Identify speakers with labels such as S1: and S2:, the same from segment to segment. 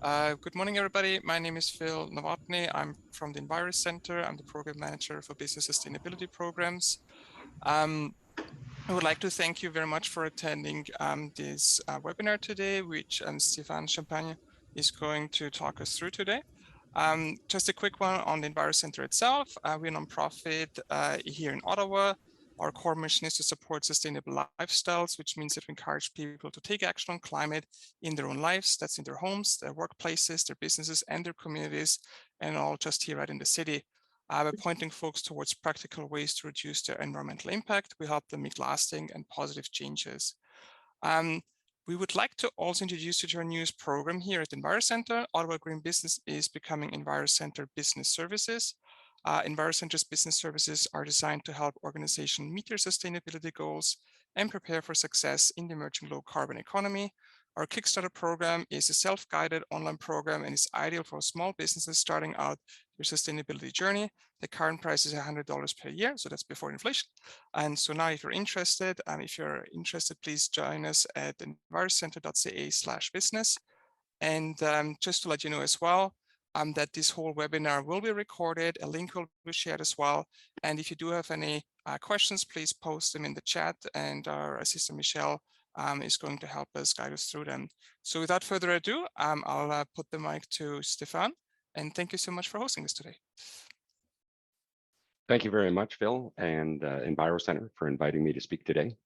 S1: Good morning, everybody. My name is Phil Novotny. I'm from the EnviroCentre. I'm the Program Manager for Business Sustainability Programs. I would like to thank you very much for attending this webinar today, which Stéphane Champagne is going to talk us through today. Just a quick one on the EnviroCentre itself. We're a nonprofit here in Ottawa. Our core mission is to support sustainable lifestyles, which means that we encourage people to take action on climate in their own lives. That's in their homes, their workplaces, their businesses, and their communities, and all just here right in the city. By pointing folks towards practical ways to reduce their environmental impact, we help them make lasting and positive changes. We would like to also introduce you to our newest program here at EnviroCentre. Ottawa Green Business is becoming EnviroCentre Business Services. EnviroCentre's business services are designed to help organizations meet their sustainability goals and prepare for success in the emerging low carbon economy. Our Kickstarter program is a self-guided online program and is ideal for small businesses starting out their sustainability journey. The current price is $100 per year, so that's before inflation. And so now if you're interested, please join us at EnviroCentre.ca/business. And just to let you know as well, that this whole webinar will be recorded. A link will be shared as well. And if you do have any questions, please post them in the chat, and our assistant Michelle is going to help us guide us through them. So without further ado, I'll put the mic to Stéphane, and thank you so much for hosting this today.
S2: Thank you very much, Phil, and EnviroCentre for inviting me to speak today.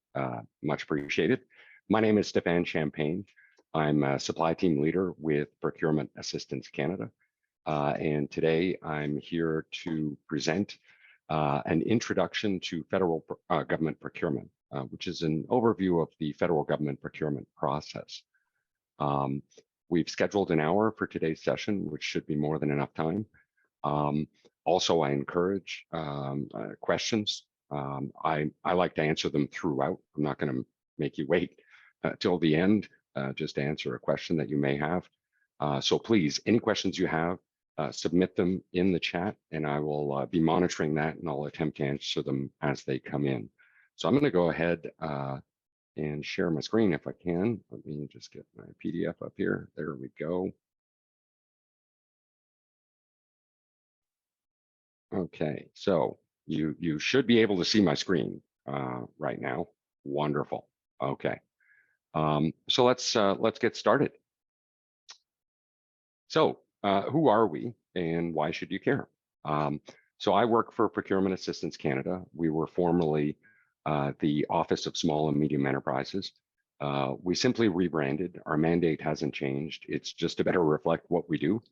S2: Much appreciated. My name is Stéphane Champagne. I'm a supply team leader with Procurement Assistance Canada. And today I'm here to present an introduction to federal government procurement, which is an overview of the federal government procurement process. We've scheduled an hour for today's session, which should be more than enough time. Also, I encourage questions. I like to answer them throughout. I'm not going to make you wait till the end just to answer a question that you may have. So please, any questions you have, submit them in the chat, and I will be monitoring that, and I'll attempt to answer them as they come in. So I'm going to go ahead and share my screen if I can. Let me just get my PDF up here. There we go. Okay, so you should be able to see my screen right now. Wonderful. Okay, so let's get started. So who are we, and why should you care? So I work for Procurement Assistance Canada. We were formerly the Office of Small and Medium Enterprises. We simply rebranded. Our mandate hasn't changed. It's just to better reflect what we do.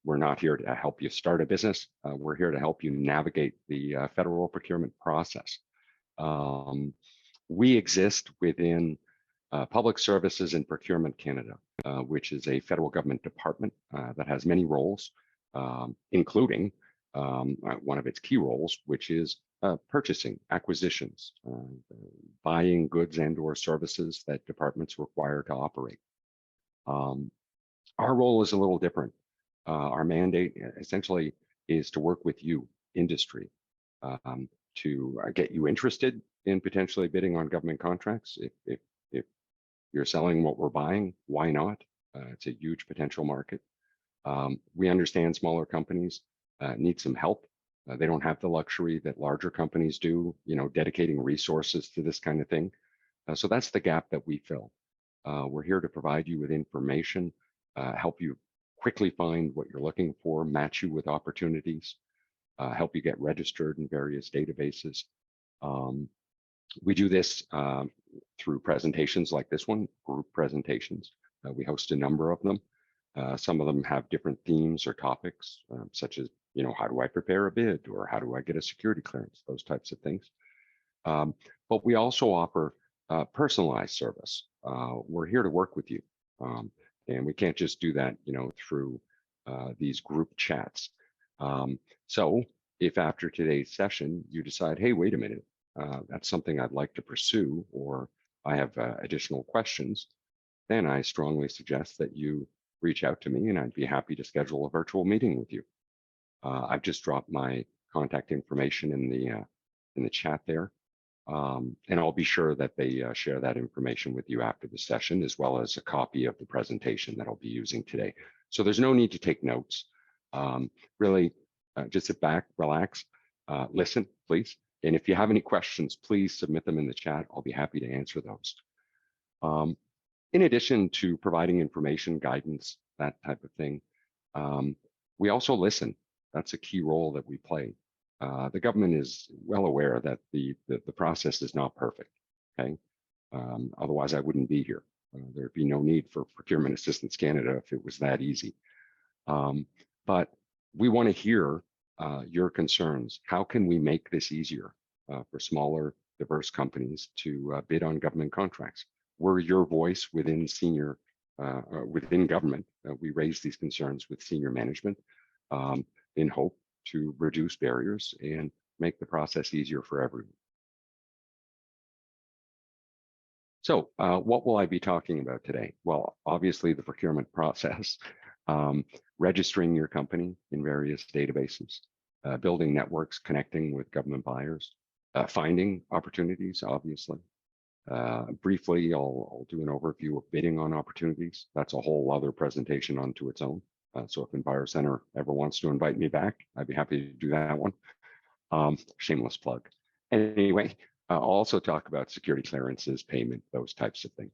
S2: We're not here to help you start a business. We're here to help you navigate the federal procurement process. We exist within Public Services and Procurement Canada, which is a federal government department that has many roles, including one of its key roles, which is purchasing, acquisitions, buying goods and/or services that departments require to operate. Our role is a little different. Our mandate essentially is to work with you, industry, to get you interested in potentially bidding on government contracts. If you're selling what we're buying, why not? It's a huge potential market. We understand smaller companies need some help. They don't have the luxury that larger companies do, dedicating resources to this kind of thing. So that's the gap that we fill. We're here to provide you with information, help you quickly find what you're looking for, match you with opportunities, help you get registered in various databases. We do this through presentations like this one, group presentations. We host a number of them. Some of them have different themes or topics, such as, how do I prepare a bid, or how do I get a security clearance, those types of things. But we also offer personalized service. We're here to work with you. And we can't just do that, through these group chats. So if after today's session, you decide, hey, wait a minute, that's something I'd like to pursue, or I have additional questions, then I strongly suggest that you reach out to me, and I'd be happy to schedule a virtual meeting with you. I've just dropped my contact information in the chat there. And I'll be sure that they share that information with you after the session, as well as a copy of the presentation that I'll be using today. So there's no need to take notes. Really, just sit back, relax, listen, please. And if you have any questions, please submit them in the chat. I'll be happy to answer those. In addition to providing information, guidance, that type of thing, we also listen. That's a key role that we play. The government is well aware that the process is not perfect, okay? Otherwise, I wouldn't be here. There'd be no need for Procurement Assistance Canada if it was that easy. But we want to hear your concerns. How can we make this easier for smaller, diverse companies to bid on government contracts? We're your voice within within government. We raise these concerns with senior management in hope to reduce barriers and make the process easier for everyone. So what will I be talking about today? Well, obviously the procurement process, registering your company in various databases, building networks, connecting with government buyers, finding opportunities, obviously. Briefly, I'll do an overview of bidding on opportunities. That's a whole other presentation onto its own. So if EnviroCentre ever wants to invite me back, I'd be happy to do that one. Shameless plug. Anyway, I'll also talk about security clearances, payment, those types of things.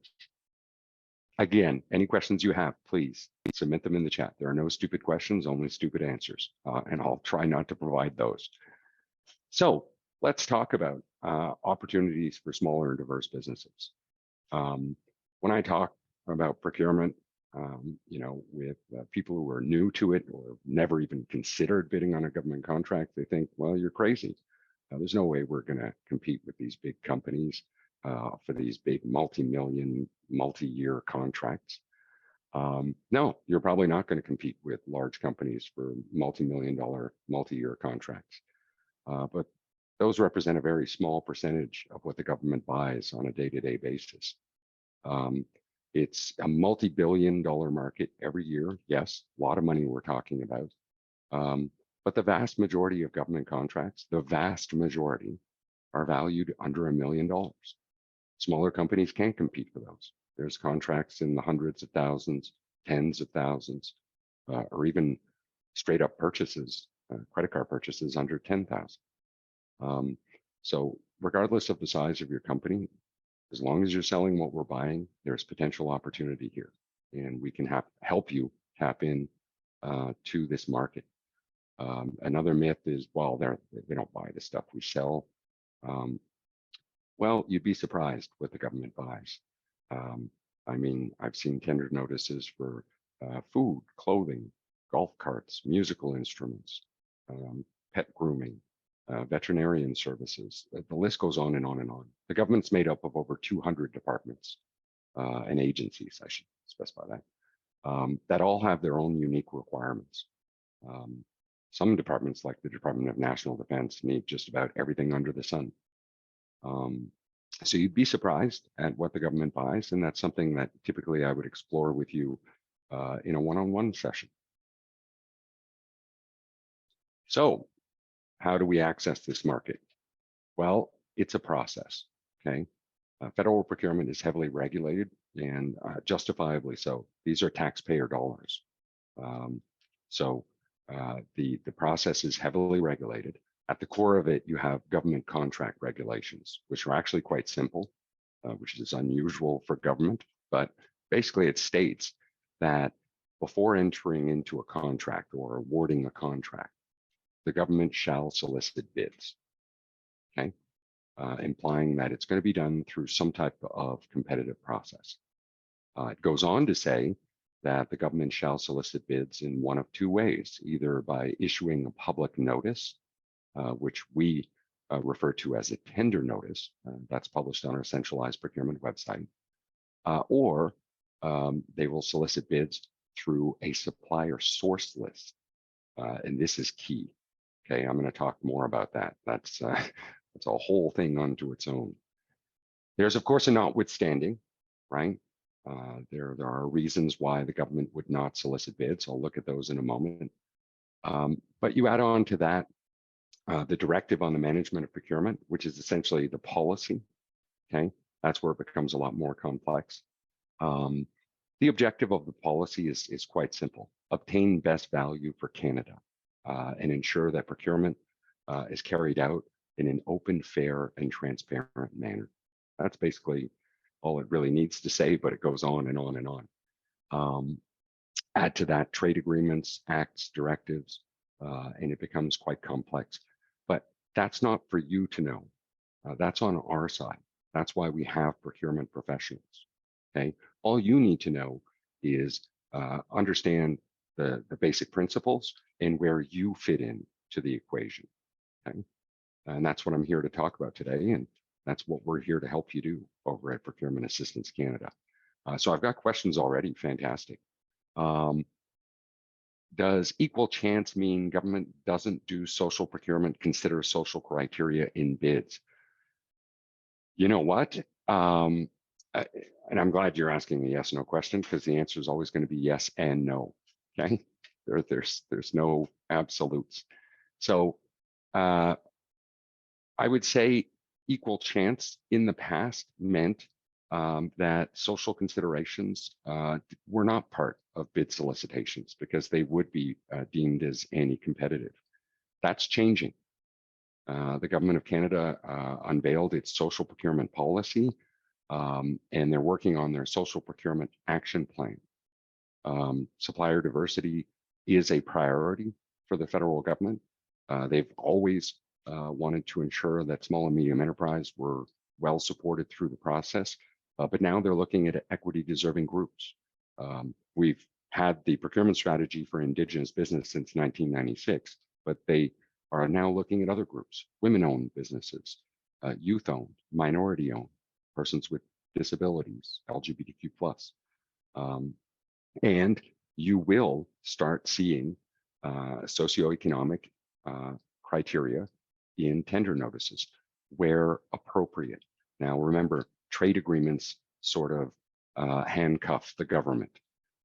S2: Again, any questions you have, please submit them in the chat. There are no stupid questions, only stupid answers, and I'll try not to provide those. So let's talk about opportunities for smaller and diverse businesses. When I talk about procurement, with people who are new to it or never even considered bidding on a government contract, they think, well, you're crazy. There's no way we're going to compete with these big companies for these big multi-million, multi-year contracts. No, you're probably not going to compete with large companies for multi-million-dollar, multi-year contracts. But those represent a very small percentage of what the government buys on a day-to-day basis. It's a multi-billion-dollar market every year. Yes, a lot of money we're talking about. But the vast majority of government contracts, the vast majority, are valued under $1 million. Smaller companies can't compete for those. There's contracts in the hundreds of thousands, tens of thousands, or even straight up purchases, credit card purchases under 10,000. So regardless of the size of your company, as long as you're selling what we're buying, there's potential opportunity here, and we can help you tap in to this market. Another myth is, well, they don't buy the stuff we sell. Well, you'd be surprised what the government buys. I mean, I've seen tender notices for food, clothing, golf carts, musical instruments, pet grooming, veterinarian services. The list goes on and on and on. The government's made up of over 200 departments and agencies, I should specify that, that all have their own unique requirements. Some departments, like the Department of National Defense, need just about everything under the sun. So you'd be surprised at what the government buys, and that's something that typically I would explore with you in a one-on-one session. So how do we access this market? Well, it's a process, okay? Federal procurement is heavily regulated, and justifiably so. These are taxpayer dollars. So the process is heavily regulated. At the core of it, you have government contract regulations, which are actually quite simple, which is unusual for government. But basically, it states that before entering into a contract or awarding a contract, the government shall solicit bids, okay? Implying that it's going to be done through some type of competitive process. It goes on to say that the government shall solicit bids in one of two ways, either by issuing a public notice, which we refer to as a tender notice, that's published on our centralized procurement website, or they will solicit bids through a supplier source list. And this is key. Okay, I'm going to talk more about that. That's a whole thing unto its own. There's, of course, a notwithstanding, right? There are reasons why the government would not solicit bids. I'll look at those in a moment. But you add on to that the directive on the management of procurement, which is essentially the policy. Okay, that's where it becomes a lot more complex. The objective of the policy is quite simple: obtain best value for Canada and ensure that procurement is carried out in an open, fair, and transparent manner. That's basically all it really needs to say, but it goes on and on and on. Add to that trade agreements, acts, directives, and it becomes quite complex. But that's not for you to know. That's on our side. That's why we have procurement professionals. Okay, all you need to know is understand the basic principles and where you fit in to the equation. Okay, and that's what I'm here to talk about today, and that's what we're here to help you do over at Procurement Assistance Canada. So I've got questions already. Fantastic. Does equal chance mean government doesn't do social procurement, consider social criteria in bids? You know what? And I'm glad you're asking a yes/no question, because the answer is always going to be yes and no. Okay, there's no absolutes. So I would say equal chance in the past meant that social considerations were not part of bid solicitations because they would be deemed as anti-competitive. That's changing. The Government of Canada unveiled its social procurement policy, and they're working on their social procurement action plan. Supplier diversity is a priority for the federal government. They've always wanted to ensure that small and medium enterprise were well supported through the process, but now they're looking at equity deserving groups. We've had the procurement strategy for Indigenous business since 1996, but they are now looking at other groups: women-owned businesses, youth-owned, minority-owned, persons with disabilities, LGBTQ+. And you will start seeing socioeconomic criteria in tender notices where appropriate. Now, remember, trade agreements sort of handcuff the government,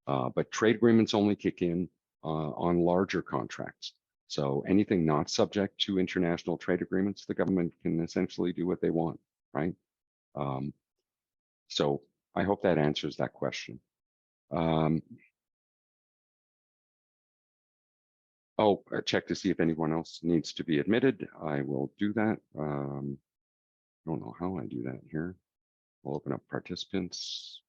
S2: but trade agreements only kick in on larger contracts. So anything not subject to international trade agreements, the government can essentially do what they want, right? So I hope that answers that question. Check to see if anyone else needs to be admitted. I will do that. I don't know how I do that here. I'll open up participants.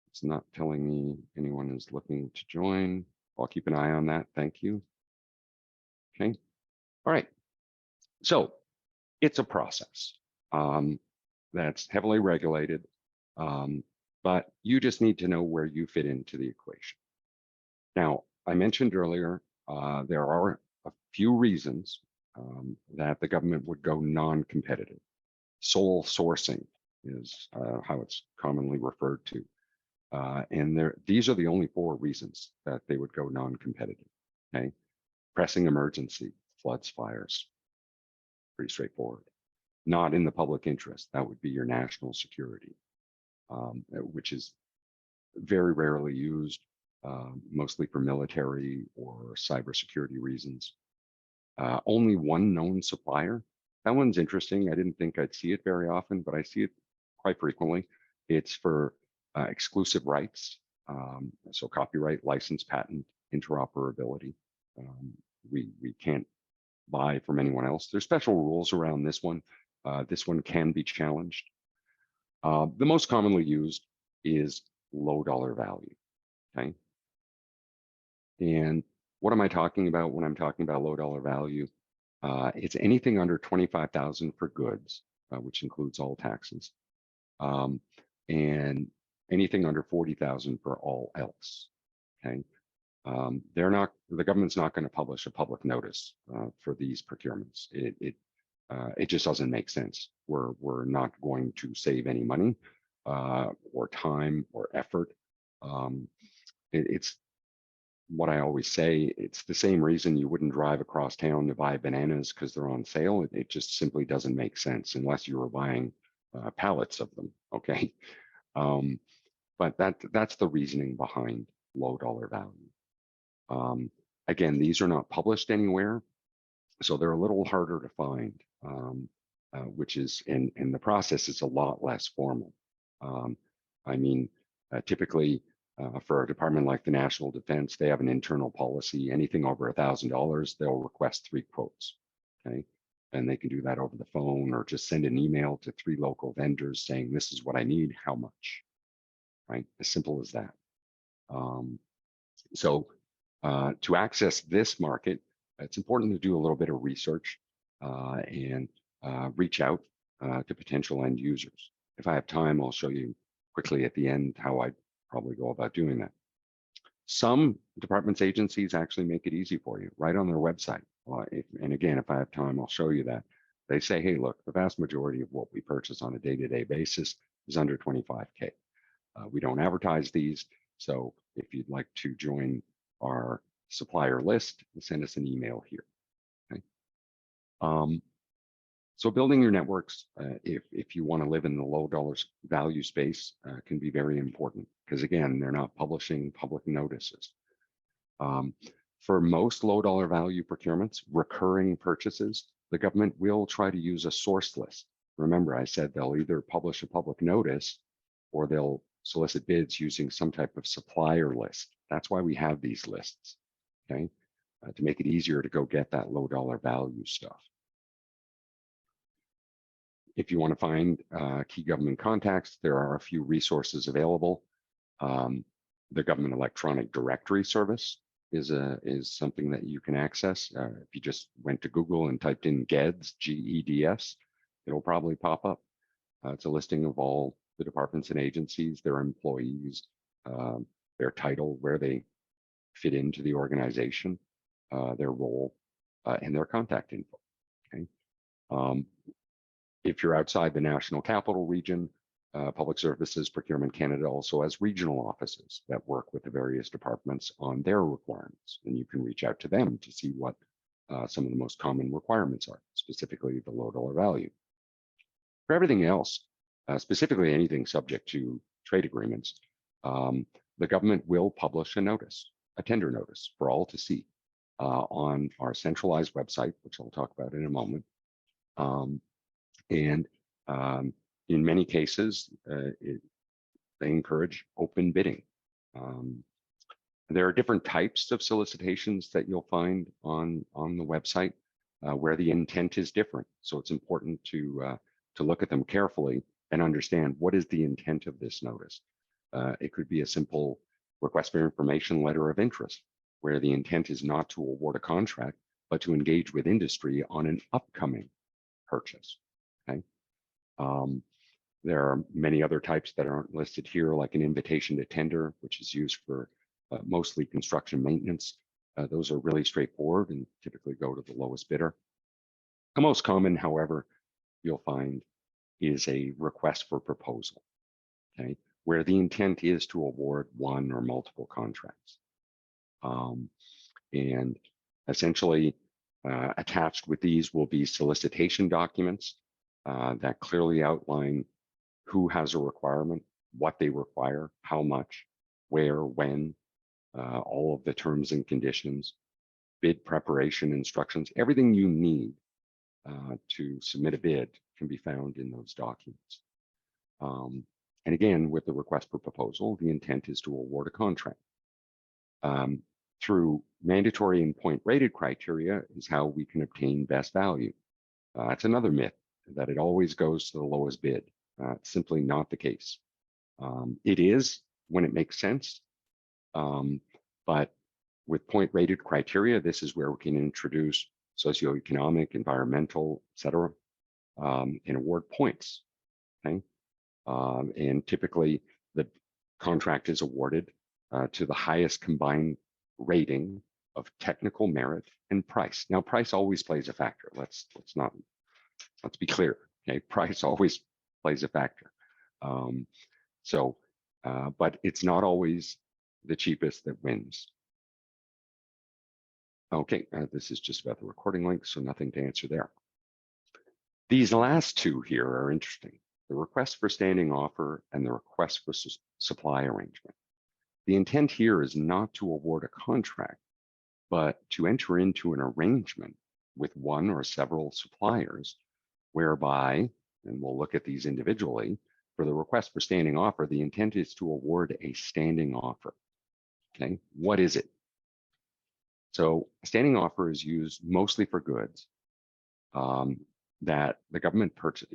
S2: It's not telling me anyone is looking to join. I'll keep an eye on that. Thank you. Okay. All right. So it's a process that's heavily regulated, but you just need to know where you fit into the equation. Now, I mentioned earlier, there are a few reasons that the government would go non-competitive. Sole sourcing is how it's commonly referred to. And these are the only 4 reasons that they would go non-competitive. Okay, pressing emergency, floods, fires, pretty straightforward. Not in the public interest, that would be your national security, which is very rarely used, mostly for military or cybersecurity reasons. Only one known supplier. That one's interesting. I didn't think I'd see it very often, but I see it quite frequently. It's for exclusive rights, so copyright, license, patent, interoperability. We can't buy from anyone else. There's special rules around this one. This one can be challenged. The most commonly used is low dollar value. Okay. And what am I talking about when I'm talking about low dollar value? It's anything under $25,000 for goods, which includes all taxes, and anything under $40,000 for all else. Okay, the government's not going to publish a public notice for these procurements. It just doesn't make sense. We're not going to save any money or time or effort. It's what I always say, it's the same reason you wouldn't drive across town to buy bananas because they're on sale. It just simply doesn't make sense unless you were buying pallets of them, okay? But that's the reasoning behind low dollar value. Again, these are not published anywhere. So they're a little harder to find, which is, and the process is a lot less formal. I mean, typically for a department like the National Defense, they have an internal policy. Anything over $1,000, they'll request 3 quotes. Okay, and they can do that over the phone or just send an email to 3 local vendors saying, "This is what I need. How much?" Right, as simple as that. So to access this market, it's important to do a little bit of research and reach out to potential end users. If I have time, I'll show you quickly at the end how I'd probably go about doing that. Some departments, agencies actually make it easy for you right on their website. And again, if I have time, I'll show you that. They say, hey, look, the vast majority of what we purchase on a day-to-day basis is under 25K. We don't advertise these. So if you'd like to join our supplier list, send us an email here. Okay. So building your networks, if you want to live in the low dollars value space, can be very important because again, they're not publishing public notices. For most low dollar value procurements, recurring purchases, the government will try to use a source list. Remember, I said they'll either publish a public notice or they'll solicit bids using some type of supplier list. That's why we have these lists, okay? To make it easier to go get that low dollar value stuff. If you want to find key government contacts, there are a few resources available. The Government Electronic Directory Service is something that you can access. If you just went to Google and typed in GEDS, G-E-D-S, it'll probably pop up. It's a listing of all the departments and agencies, their employees, their title, where they fit into the organization, their role, and their contact info. Okay. If you're outside the National Capital Region, Public Services Procurement Canada also has regional offices that work with the various departments on their requirements, and you can reach out to them to see what some of the most common requirements are, specifically the low dollar value. For everything else, specifically anything subject to trade agreements, the government will publish a notice, a tender notice for all to see on our centralized website, which I'll talk about in a moment. In many cases, they encourage open bidding. There are different types of solicitations that you'll find on the website where the intent is different. So it's important to look at them carefully and understand what is the intent of this notice. It could be a simple request for information letter of interest, where the intent is not to award a contract, but to engage with industry on an upcoming purchase. Okay. There are many other types that aren't listed here, like an invitation to tender, which is used for mostly construction maintenance. Those are really straightforward and typically go to the lowest bidder. The most common, however, you'll find is a request for proposal, okay, where the intent is to award one or multiple contracts. And essentially attached with these will be solicitation documents that clearly outline who has a requirement, what they require, how much, where, when, all of the terms and conditions, bid preparation instructions, everything you need to submit a bid can be found in those documents. And again, with the request for proposal, the intent is to award a contract. Through mandatory and point rated criteria is how we can obtain best value. That's another myth, that it always goes to the lowest bid. It's simply not the case. It is when it makes sense, but with point rated criteria, this is where we can introduce socioeconomic, environmental, et cetera, and award points. Okay, and typically the contract is awarded to the highest combined rating of technical merit and price. Now, price always plays a factor. Let's be clear. Okay, price always plays a factor. But it's not always the cheapest that wins. Okay, this is just about the recording link, so nothing to answer there. These last two here are interesting. The request for standing offer and the request for supply arrangement. The intent here is not to award a contract, but to enter into an arrangement with one or several suppliers, whereby, and we'll look at these individually, for the request for standing offer, the intent is to award a standing offer. Okay, what is it? So a standing offer is used mostly for goods that the government purchase,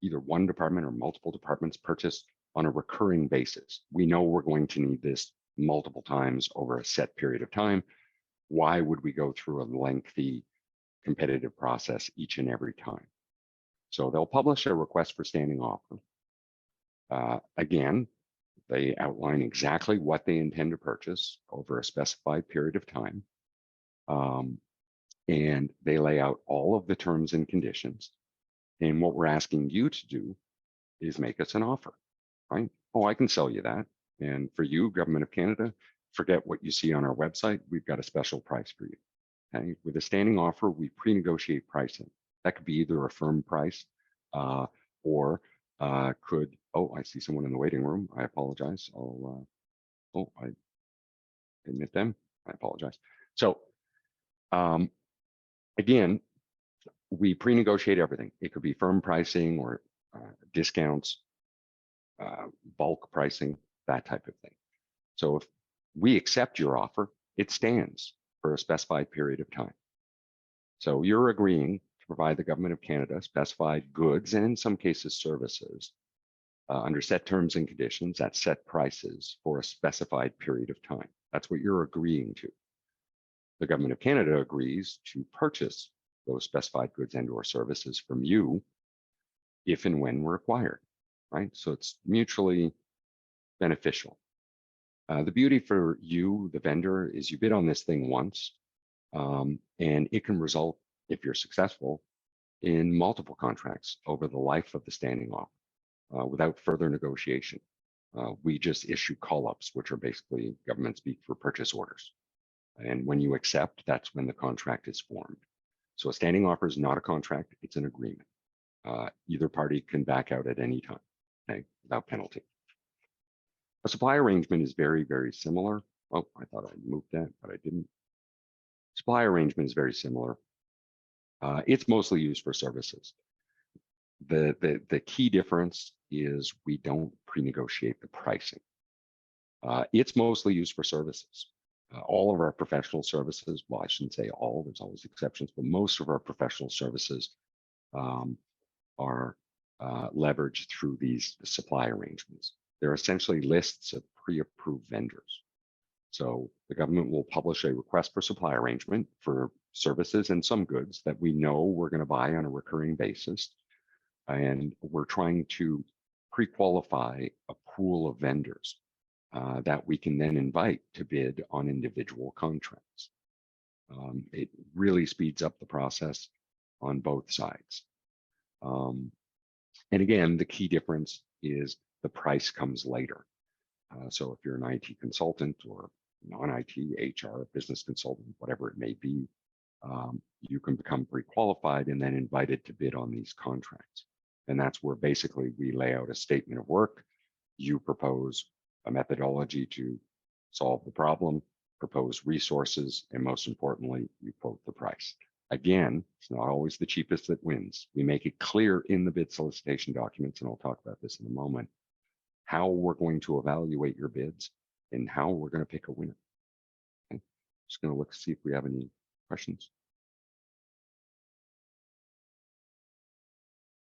S2: either one department or multiple departments purchase on a recurring basis. We know we're going to need this multiple times over a set period of time. Why would we go through a lengthy competitive process each and every time? So they'll publish a request for standing offer. Again, they outline exactly what they intend to purchase over a specified period of time. And they lay out all of the terms and conditions. And what we're asking you to do is make us an offer, right? Oh, I can sell you that. And for you, Government of Canada, forget what you see on our website. We've got a special price for you. Okay? With a standing offer, we pre-negotiate pricing. That could be either a firm price or could, oh, I see someone in the waiting room. I apologize. I admit them. I apologize. So again, we pre-negotiate everything. It could be firm pricing or discounts, bulk pricing, that type of thing. So if we accept your offer, it stands for a specified period of time. So you're agreeing to provide the Government of Canada specified goods and in some cases services under set terms and conditions at set prices for a specified period of time. That's what you're agreeing to. The Government of Canada agrees to purchase those specified goods and or services from you if and when required, right? So it's mutually beneficial. The beauty for you, the vendor, is you bid on this thing once, and it can result, if you're successful, in multiple contracts over the life of the standing offer without further negotiation. We just issue call-ups, which are basically government speak for purchase orders. And when you accept, that's when the contract is formed. So a standing offer is not a contract, it's an agreement. Either party can back out at any time, okay, without penalty. A supply arrangement is very, very similar. Oh, I thought I moved that, but I didn't. Supply arrangement is very similar. It's mostly used for services. The key difference is we don't pre-negotiate the pricing. It's mostly used for services. All of our professional services, well, I shouldn't say all, there's always exceptions, but most of our professional services are leveraged through these supply arrangements. They're essentially lists of pre-approved vendors. So the government will publish a request for supply arrangement for services and some goods that we know we're going to buy on a recurring basis. And we're trying to pre-qualify a pool of vendors that we can then invite to bid on individual contracts. It really speeds up the process on both sides. And again, the key difference is the price comes later. So if you're an IT consultant or non-IT, HR, business consultant, whatever it may be, you can become pre-qualified and then invited to bid on these contracts. And that's where basically we lay out a statement of work. You propose a methodology to solve the problem, propose resources, and most importantly, you quote the price. Again, it's not always the cheapest that wins. We make it clear in the bid solicitation documents, and I'll talk about this in a moment, how we're going to evaluate your bids and how we're going to pick a winner. Okay. Just going to look to see if we have any questions.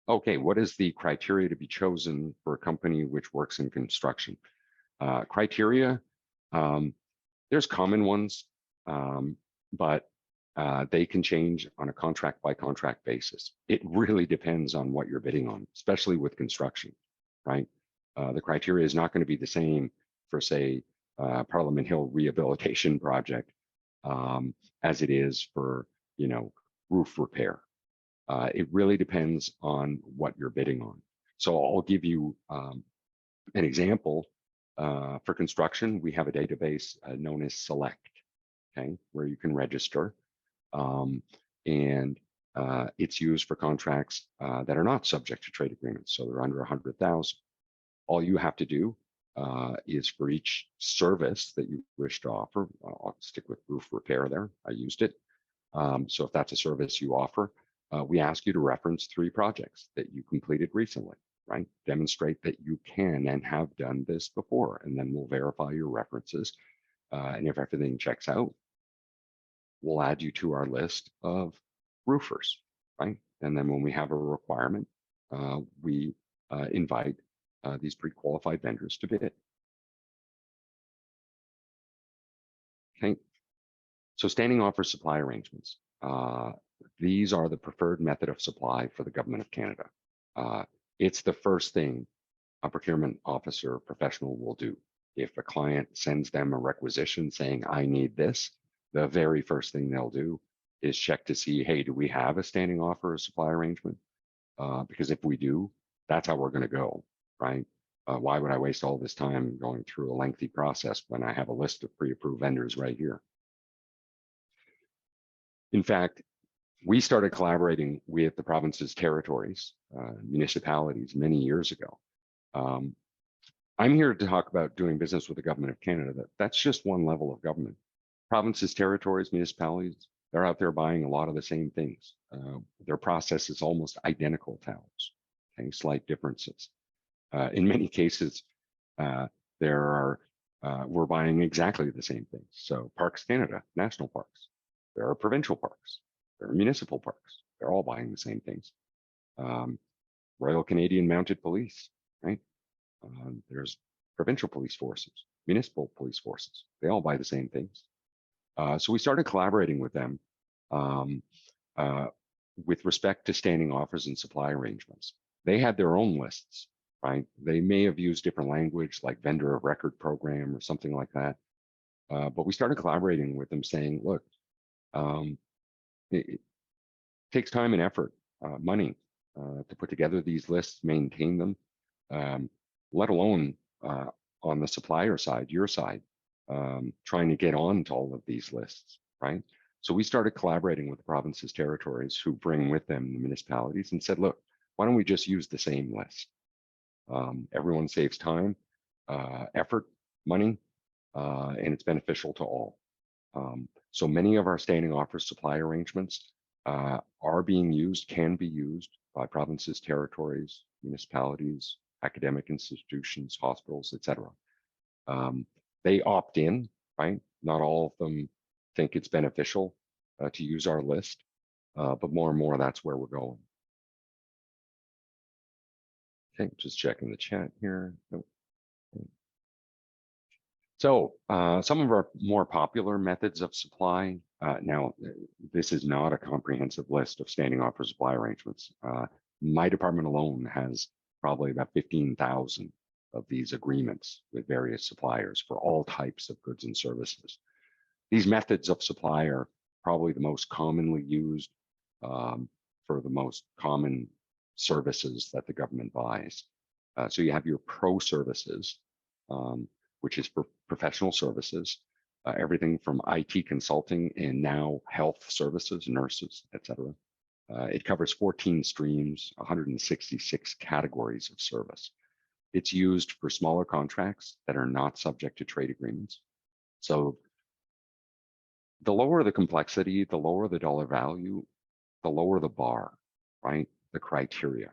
S2: Okay, what is the criteria to be chosen for a company which works in construction? Criteria, there's common ones, but they can change on a contract by contract basis. It really depends on what you're bidding on, especially with construction, right? The criteria is not going to be the same for, say, Parliament Hill rehabilitation project as it is for, you know, roof repair. It really depends on what you're bidding on. So I'll give you an example. For construction, we have a database known as Select, okay, where you can register. And it's used for contracts that are not subject to trade agreements. So they're under 100,000. All you have to do is for each service that you wish to offer, I'll stick with roof repair there, I used it, So if that's a service you offer, we ask you to reference 3 projects that you completed recently, right? Demonstrate that you can and have done this before, and then we'll verify your references. And if everything checks out, we'll add you to our list of roofers, right? And then when we have a requirement, we invite these pre-qualified vendors to bid. Okay, so standing offer supply arrangements. These are the preferred method of supply for the Government of Canada. It's the first thing a procurement officer professional will do. If a client sends them a requisition saying, I need this, the very first thing they'll do is check to see, hey, do we have a standing offer or supply arrangement? Because if we do, that's how we're going to go, right? Why would I waste all this time going through a lengthy process when I have a list of pre-approved vendors right here? In fact, we started collaborating with the province's territories, municipalities many years ago. I'm here to talk about doing business with the Government of Canada. That's just one level of government. Provinces, territories, municipalities, they're out there buying a lot of the same things. Their process is almost identical to ours, okay, slight differences. In many cases, we're buying exactly the same things. So Parks Canada, national parks, there are provincial parks, there are municipal parks, they're all buying the same things. Royal Canadian Mounted Police, right? There's provincial police forces, municipal police forces, they all buy the same things. So we started collaborating with them with respect to standing offers and supply arrangements. They had their own lists, right? They may have used different language like vendor of record program or something like that. But we started collaborating with them saying, look, it takes time and effort, money to put together these lists, maintain them, let alone on the supplier side, your side, trying to get on to all of these lists, right? So we started collaborating with the provinces, territories who bring with them the municipalities and said, look, why don't we just use the same list? Everyone saves time, effort, money, and it's beneficial to all. So many of our standing offer supply arrangements are being used, can be used by provinces, territories, municipalities, academic institutions, hospitals, etc. They opt in, right? Not all of them think it's beneficial to use our list, but more and more that's where we're going. Okay, just checking the chat here. Nope. So some of our more popular methods of supply. Now, this is not a comprehensive list of standing offer supply arrangements. My department alone has probably about 15,000 of these agreements with various suppliers for all types of goods and services. These methods of supply are probably the most commonly used for the most common services that the government buys. So you have your pro services, which is for professional services, everything from IT consulting and now health services, nurses, etc. It covers 14 streams, 166 categories of service. It's used for smaller contracts that are not subject to trade agreements. So the lower the complexity, the lower the dollar value, the lower the bar, right? The criteria.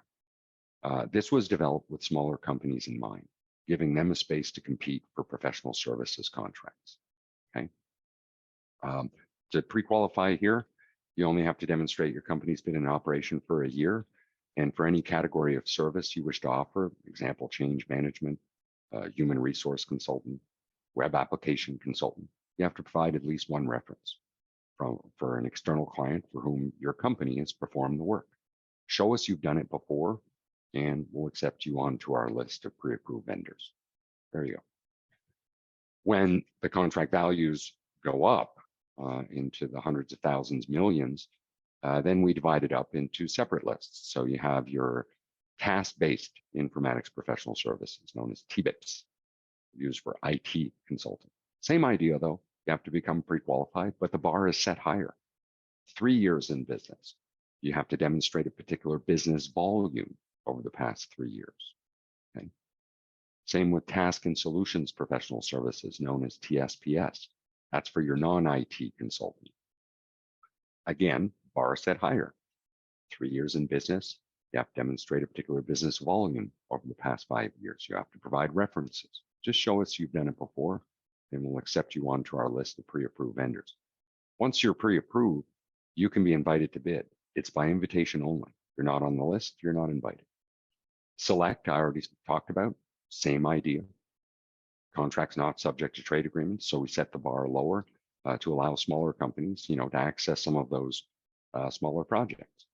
S2: This was developed with smaller companies in mind, giving them a space to compete for professional services contracts, okay? To pre-qualify here, you only have to demonstrate your company's been in operation for a year, and for any category of service you wish to offer, example, change management, human resource consultant, web application consultant, you have to provide at least one reference for an external client for whom your company has performed the work. Show us you've done it before, and we'll accept you onto our list of pre-approved vendors. There you go. When the contract values go up into the hundreds of thousands, millions, then we divide it up into separate lists. So you have your task-based informatics professional services, known as TBIPs, used for IT consulting. Same idea though, you have to become pre-qualified, but the bar is set higher. 3 years in business. You have to demonstrate a particular business volume over the past 3 years. Okay. Same with task and solutions professional services, known as TSPS. That's for your non-IT consultant. Again, bar set higher. 3 years in business, you have to demonstrate a particular business volume over the past 5 years. You have to provide references. Just show us you've done it before, and we'll accept you onto our list of pre-approved vendors. Once you're pre-approved, you can be invited to bid. It's by invitation only. You're not on the list, you're not invited. Select, I already talked about, same idea. Contracts not subject to trade agreements, so we set the bar lower to allow smaller companies, to access some of those smaller projects.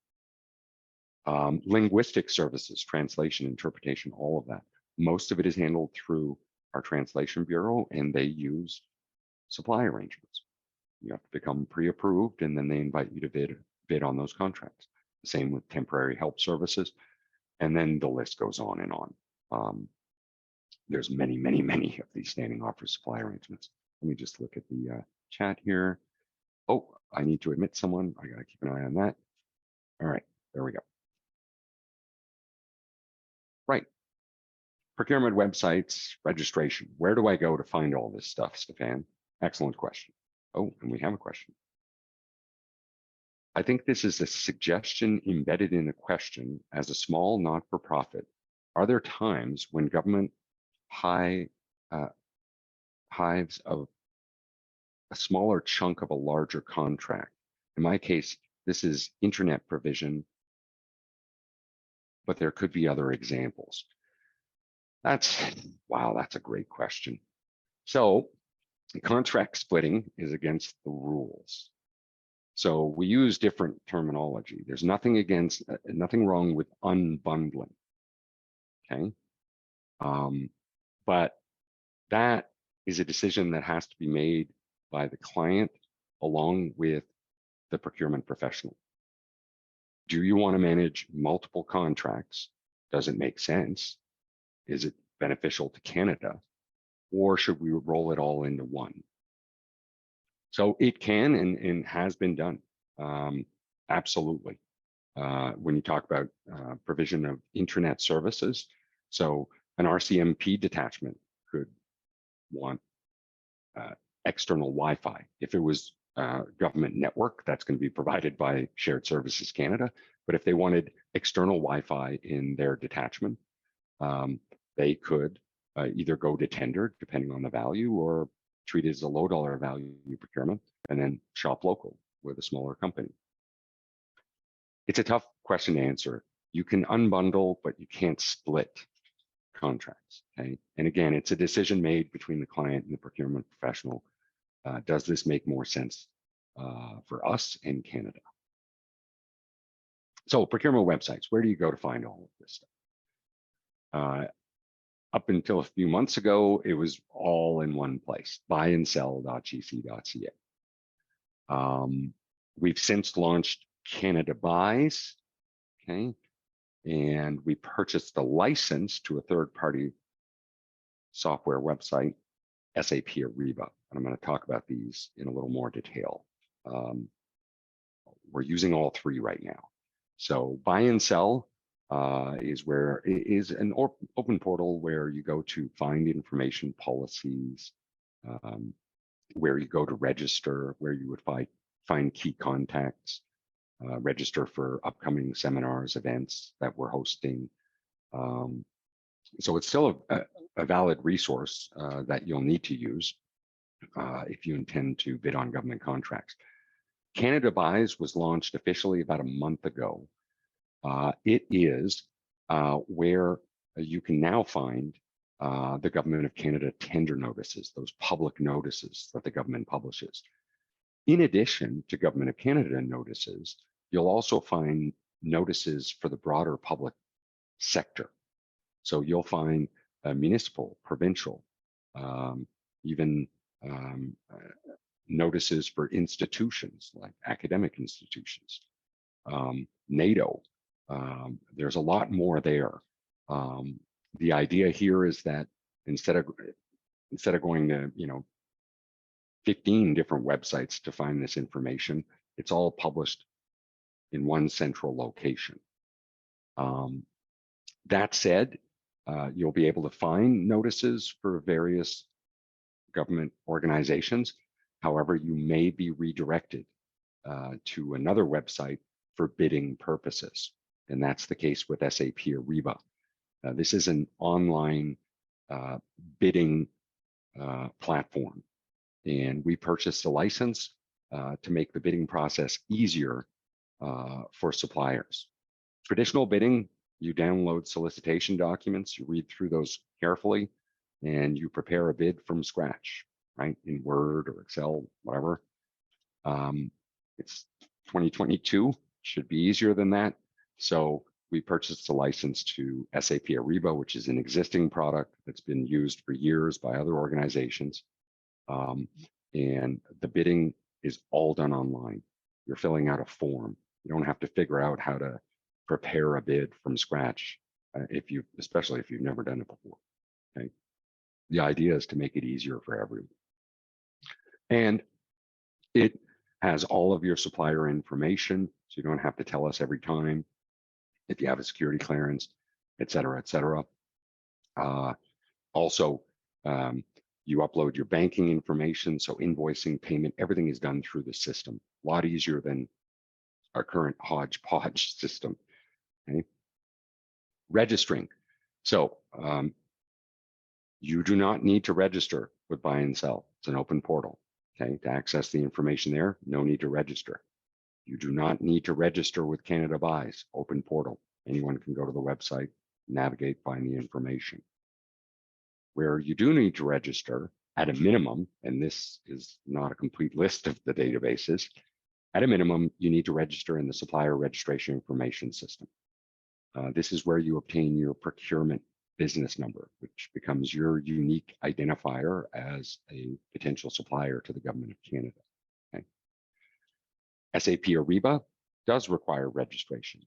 S2: Linguistic services, translation, interpretation, all of that. Most of it is handled through our translation bureau, and they use supply arrangements. You have to become pre-approved, and then they invite you to bid on those contracts. Same with temporary help services, and then the list goes on and on. There's many, many, many of these standing offer supply arrangements. Let me just look at the chat here. Oh, I need to admit someone. I gotta keep an eye on that. All right, there we go. Right. Procurement websites, registration. Where do I go to find all this stuff, Stefan? Excellent question. Oh, and we have a question. I think this is a suggestion embedded in a question. As a small not-for-profit, are there times when government hives of a smaller chunk of a larger contract? In my case, this is internet provision, but there could be other examples. Wow, that's a great question. So contract splitting is against the rules. So we use different terminology. There's nothing wrong with unbundling, okay? But that is a decision that has to be made by the client along with the procurement professional. Do you want to manage multiple contracts? Does it make sense? Is it beneficial to Canada? Or should we roll it all into one? So it can and has been done. Absolutely. When you talk about provision of internet services, so an RCMP detachment could want external Wi-Fi. If it was government network, that's going to be provided by Shared Services Canada. But if they wanted external Wi-Fi in their detachment, they could either go to tender, depending on the value, or treat it as a low dollar value procurement, and then shop local with a smaller company. It's a tough question to answer. You can unbundle, but you can't split contracts, okay? And again, it's a decision made between the client and the procurement professional. Does this make more sense for us in Canada? So procurement websites, where do you go to find all of this stuff? Up until a few months ago, it was all in one place, buyandsell.gc.ca. We've since launched Canada Buys, okay? And we purchased a license to a third-party software website, SAP Ariba. And I'm going to talk about these in a little more detail. We're using all three right now. So Buy and Sell is an open portal where you go to find information, policies, where you go to register, where you would find key contacts, register for upcoming seminars, events that we're hosting. So it's still a valid resource that you'll need to use if you intend to bid on government contracts. Canada Buys was launched officially about a month ago. It is where you can now find the Government of Canada tender notices, those public notices that the government publishes. In addition to Government of Canada notices, you'll also find notices for the broader public sector. So you'll find municipal, provincial, even notices for institutions like academic institutions, NATO. There's a lot more there. The idea here is that instead of going to 15 different websites to find this information, it's all published in one central location. That said, you'll be able to find notices for various government organizations. However, you may be redirected to another website for bidding purposes. And that's the case with SAP Ariba. This is an online bidding platform. And we purchased a license to make the bidding process easier for suppliers. Traditional bidding, you download solicitation documents, you read through those carefully, and you prepare a bid from scratch, right? In Word or Excel, whatever. It's 2022, should be easier than that. So we purchased a license to SAP Ariba, which is an existing product that's been used for years by other organizations. And the bidding is all done online. You're filling out a form. You don't have to figure out how to prepare a bid from scratch, especially if you've never done it before. Okay. The idea is to make it easier for everyone. And it has all of your supplier information, so you don't have to tell us every time if you have a security clearance, et cetera, et cetera. Also, you upload your banking information, so invoicing, payment, everything is done through the system. A lot easier than our current hodgepodge system. Okay. Registering. So you do not need to register with Buy and Sell. It's an open portal. Okay. To access the information there, no need to register. You do not need to register with Canada Buys, open portal. Anyone can go to the website, navigate, find the information. Where you do need to register at a minimum, and this is not a complete list of the databases, at a minimum, you need to register in the supplier registration information system. This is where you obtain your procurement business number, which becomes your unique identifier as a potential supplier to the Government of Canada. Okay. SAP Ariba does require registration.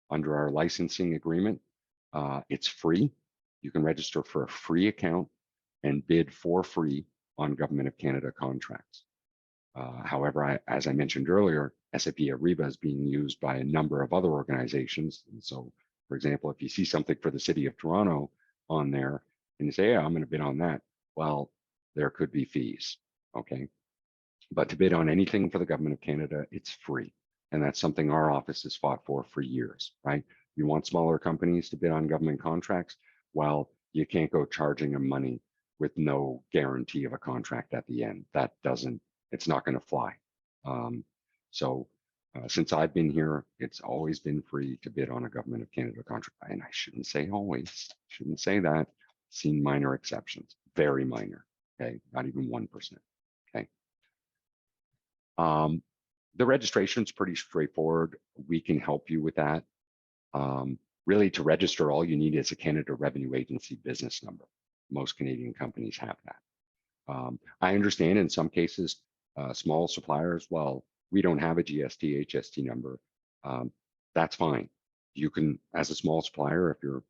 S2: Under our licensing agreement, it's free. You can register for a free account and bid for free on Government of Canada contracts. However, as I mentioned earlier, SAP Ariba is being used by a number of other organizations. And so, for example, if you see something for the City of Toronto on there and you say, yeah, I'm going to bid on that, well, there could be fees, okay? But to bid on anything for the Government of Canada, it's free. And that's something our office has fought for years, right? You want smaller companies to bid on government contracts? Well, you can't go charging them money with no guarantee of a contract at the end. It's not going to fly. Since I've been here, it's always been free to bid on a Government of Canada contract. And I shouldn't say always, shouldn't say that. Seen minor exceptions, very minor, okay? Not even 1%, okay? The registration is pretty straightforward. We can help you with that. Really, to register, all you need is a Canada Revenue Agency business number. Most Canadian companies have that. I understand in some cases, small suppliers, well, we don't have a GST, HST number. That's fine. You can, as a small supplier, if you're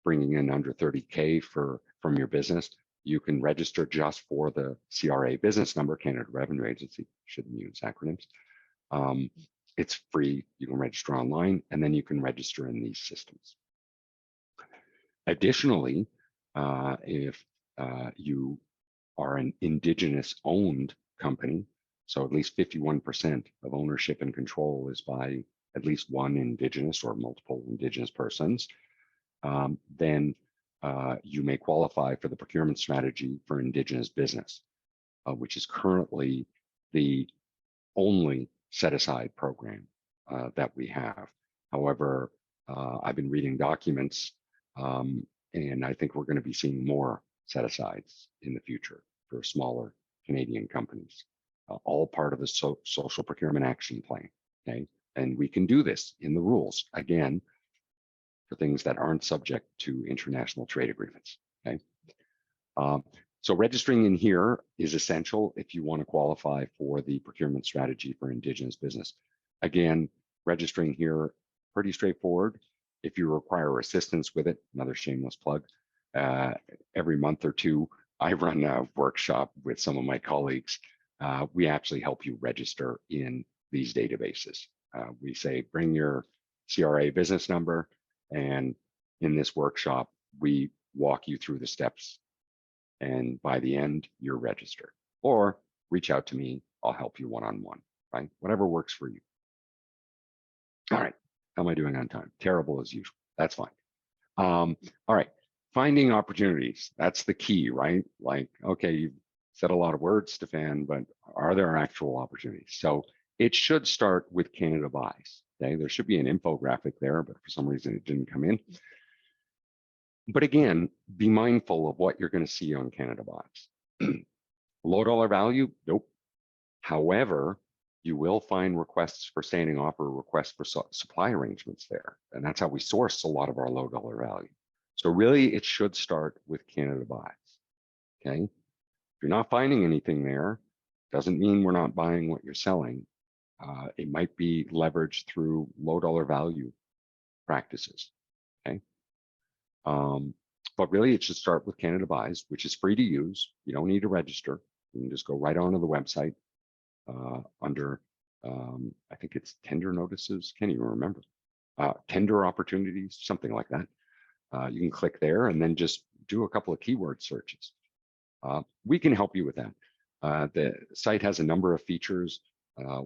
S2: bringing in under 30K from your business, you can register just for the CRA business number, Canada Revenue Agency, shouldn't use acronyms. It's free, you can register online, and then you can register in these systems. Additionally, if you are an Indigenous owned company, so at least 51% of ownership and control is by at least one Indigenous or multiple Indigenous persons, then you may qualify for the procurement strategy for Indigenous business, which is currently the only set-aside program that we have. However, I've been reading documents, and I think we're going to be seeing more set-asides in the future for smaller Canadian companies, all part of the social procurement action plan, okay? And we can do this in the rules, again, for things that aren't subject to international trade agreements, okay? So registering in here is essential if you want to qualify for the procurement strategy for Indigenous business. Again, registering here, pretty straightforward. If you require assistance with it, another shameless plug, every month or two, I run a workshop with some of my colleagues. We actually help you register in these databases. We say, bring your CRA business number, and in this workshop, we walk you through the steps, and by the end, you're registered. Or reach out to me, I'll help you one-on-one. right? Whatever works for you. All right. How am I doing on time? Terrible as usual. That's fine. All right. Finding opportunities. That's the key, right? Like, okay, you've said a lot of words, Stefan, but are there actual opportunities? So it should start with Canada Buys. Okay. There should be an infographic there, but for some reason it didn't come in. But again, be mindful of what you're going to see on Canada Buys. Low dollar value? Nope. However, you will find requests for standing offer, requests for supply arrangements there. And that's how we source a lot of our low dollar value. So really, it should start with Canada Buys, okay? If you're not finding anything there, doesn't mean we're not buying what you're selling. It might be leveraged through low dollar value practices, okay? But really, it should start with Canada Buys, which is free to use. You don't need to register. You can just go right onto the website under, I think it's tender notices. Can't even remember. Tender opportunities, something like that. You can click there and then just do a couple of keyword searches. We can help you with that. The site has a number of features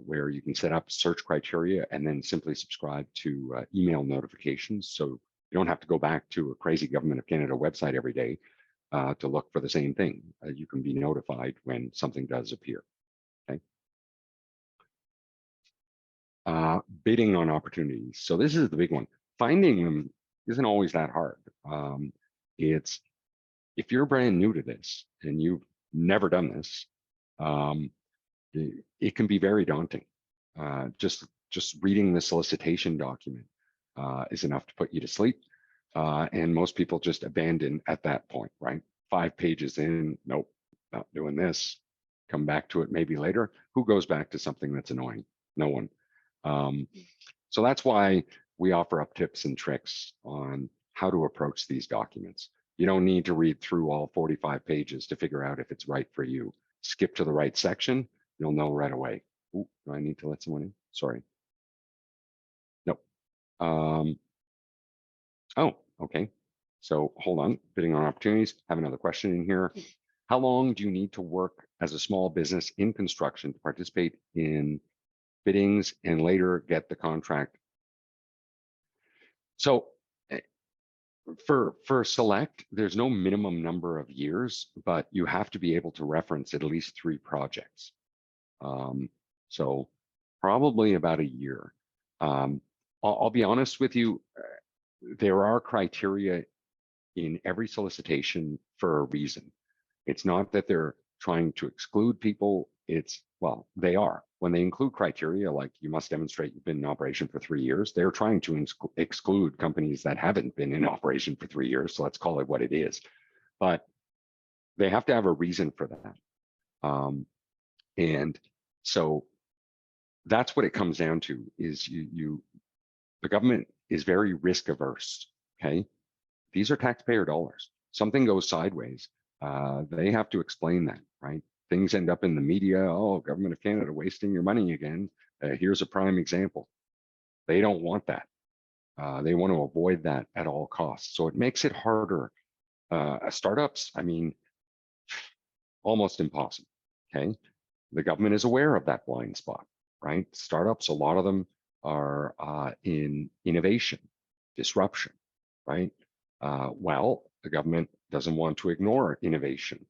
S2: where you can set up search criteria and then simply subscribe to email notifications. So you don't have to go back to a crazy Government of Canada website every day to look for the same thing. You can be notified when something does appear. Okay. Bidding on opportunities. So this is the big one. Finding them isn't always that hard. It's if you're brand new to this and you've never done this, it can be very daunting. Just reading the solicitation document is enough to put you to sleep. And most people just abandon at that point, right? 5 pages in, nope, not doing this. Come back to it maybe later. Who goes back to something that's annoying? No one. So that's why we offer up tips and tricks on how to approach these documents. You don't need to read through all 45 pages to figure out if it's right for you. Skip to the right section, you'll know right away. Ooh, do I need to let someone in? Sorry. Nope. Oh, okay. So hold on, bidding on opportunities. Have another question in here. How long do you need to work as a small business in construction to participate in biddings and later get the contract? So for select, there's no minimum number of years, but you have to be able to reference at least 3 projects. So probably about a year. I'll be honest with you, there are criteria in every solicitation for a reason. It's not that they're trying to exclude people. It's, well, they are. When they include criteria like you must demonstrate you've been in operation for 3 years, they're trying to exclude companies that haven't been in operation for 3 years. So let's call it what it is. But they have to have a reason for that. And so that's what it comes down to is the government is very risk averse, okay? These are taxpayer dollars. Something goes sideways, they have to explain that, right? Things end up in the media, oh, Government of Canada wasting your money again. Here's a prime example. They don't want that. They want to avoid that at all costs. So it makes it harder. Startups, I mean, almost impossible, okay? The government is aware of that blind spot, right? Startups, a lot of them are in innovation, disruption, right? Well, the government doesn't want to ignore innovation.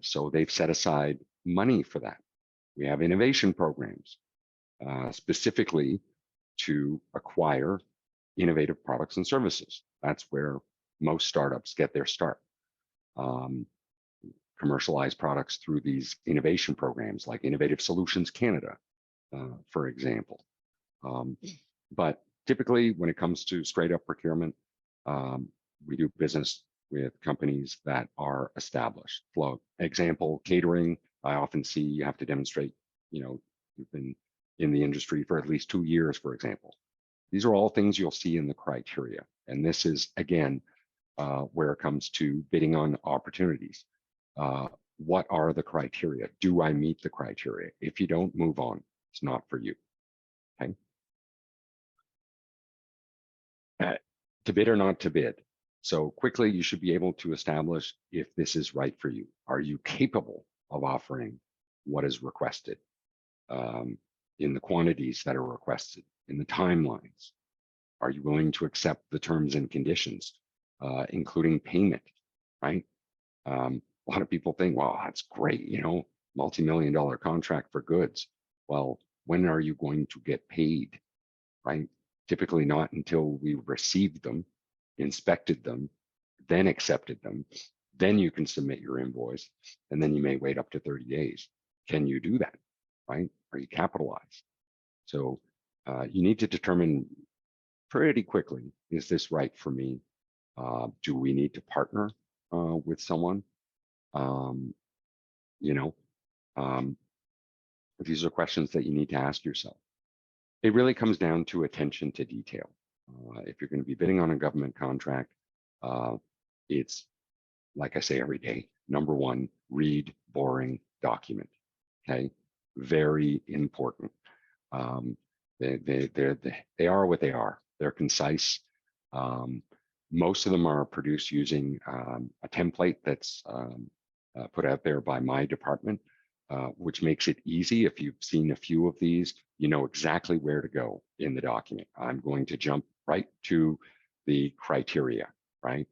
S2: So they've set aside money for that. We have innovation programs specifically to acquire innovative products and services. That's where most startups get their start. Commercialize products through these innovation programs like Innovative Solutions Canada, for example. But typically when it comes to straight up procurement, we do business with companies that are established. For example, catering, I often see you have to demonstrate, you've been in the industry for at least 2 years, for example. These are all things you'll see in the criteria. And this is, again, where it comes to bidding on opportunities. What are the criteria? Do I meet the criteria? If you don't, move on. It's not for you, okay? To bid or not to bid. So quickly, you should be able to establish if this is right for you. Are you capable of offering what is requested? in the quantities that are requested, in the timelines. Are you willing to accept the terms and conditions, including payment, right? A lot of people think, well, that's great, you know, multi-million-dollar contract for goods. Well, when are you going to get paid, right? Typically not until we received them, inspected them, then accepted them. Then you can submit your invoice, and then you may wait up to 30 days. Can you do that, right? Are you capitalized? So you need to determine pretty quickly, is this right for me? Do we need to partner with someone? You know, these are questions that you need to ask yourself. It really comes down to attention to detail. If you're going to be bidding on a government contract, it's, like I say every day, number one, read boring document. Okay, very important. They are what they are. They're concise. Most of them are produced using a template that's put out there by my department, which makes it easy. If you've seen a few of these, you know exactly where to go in the document. I'm going to jump right to the criteria, right?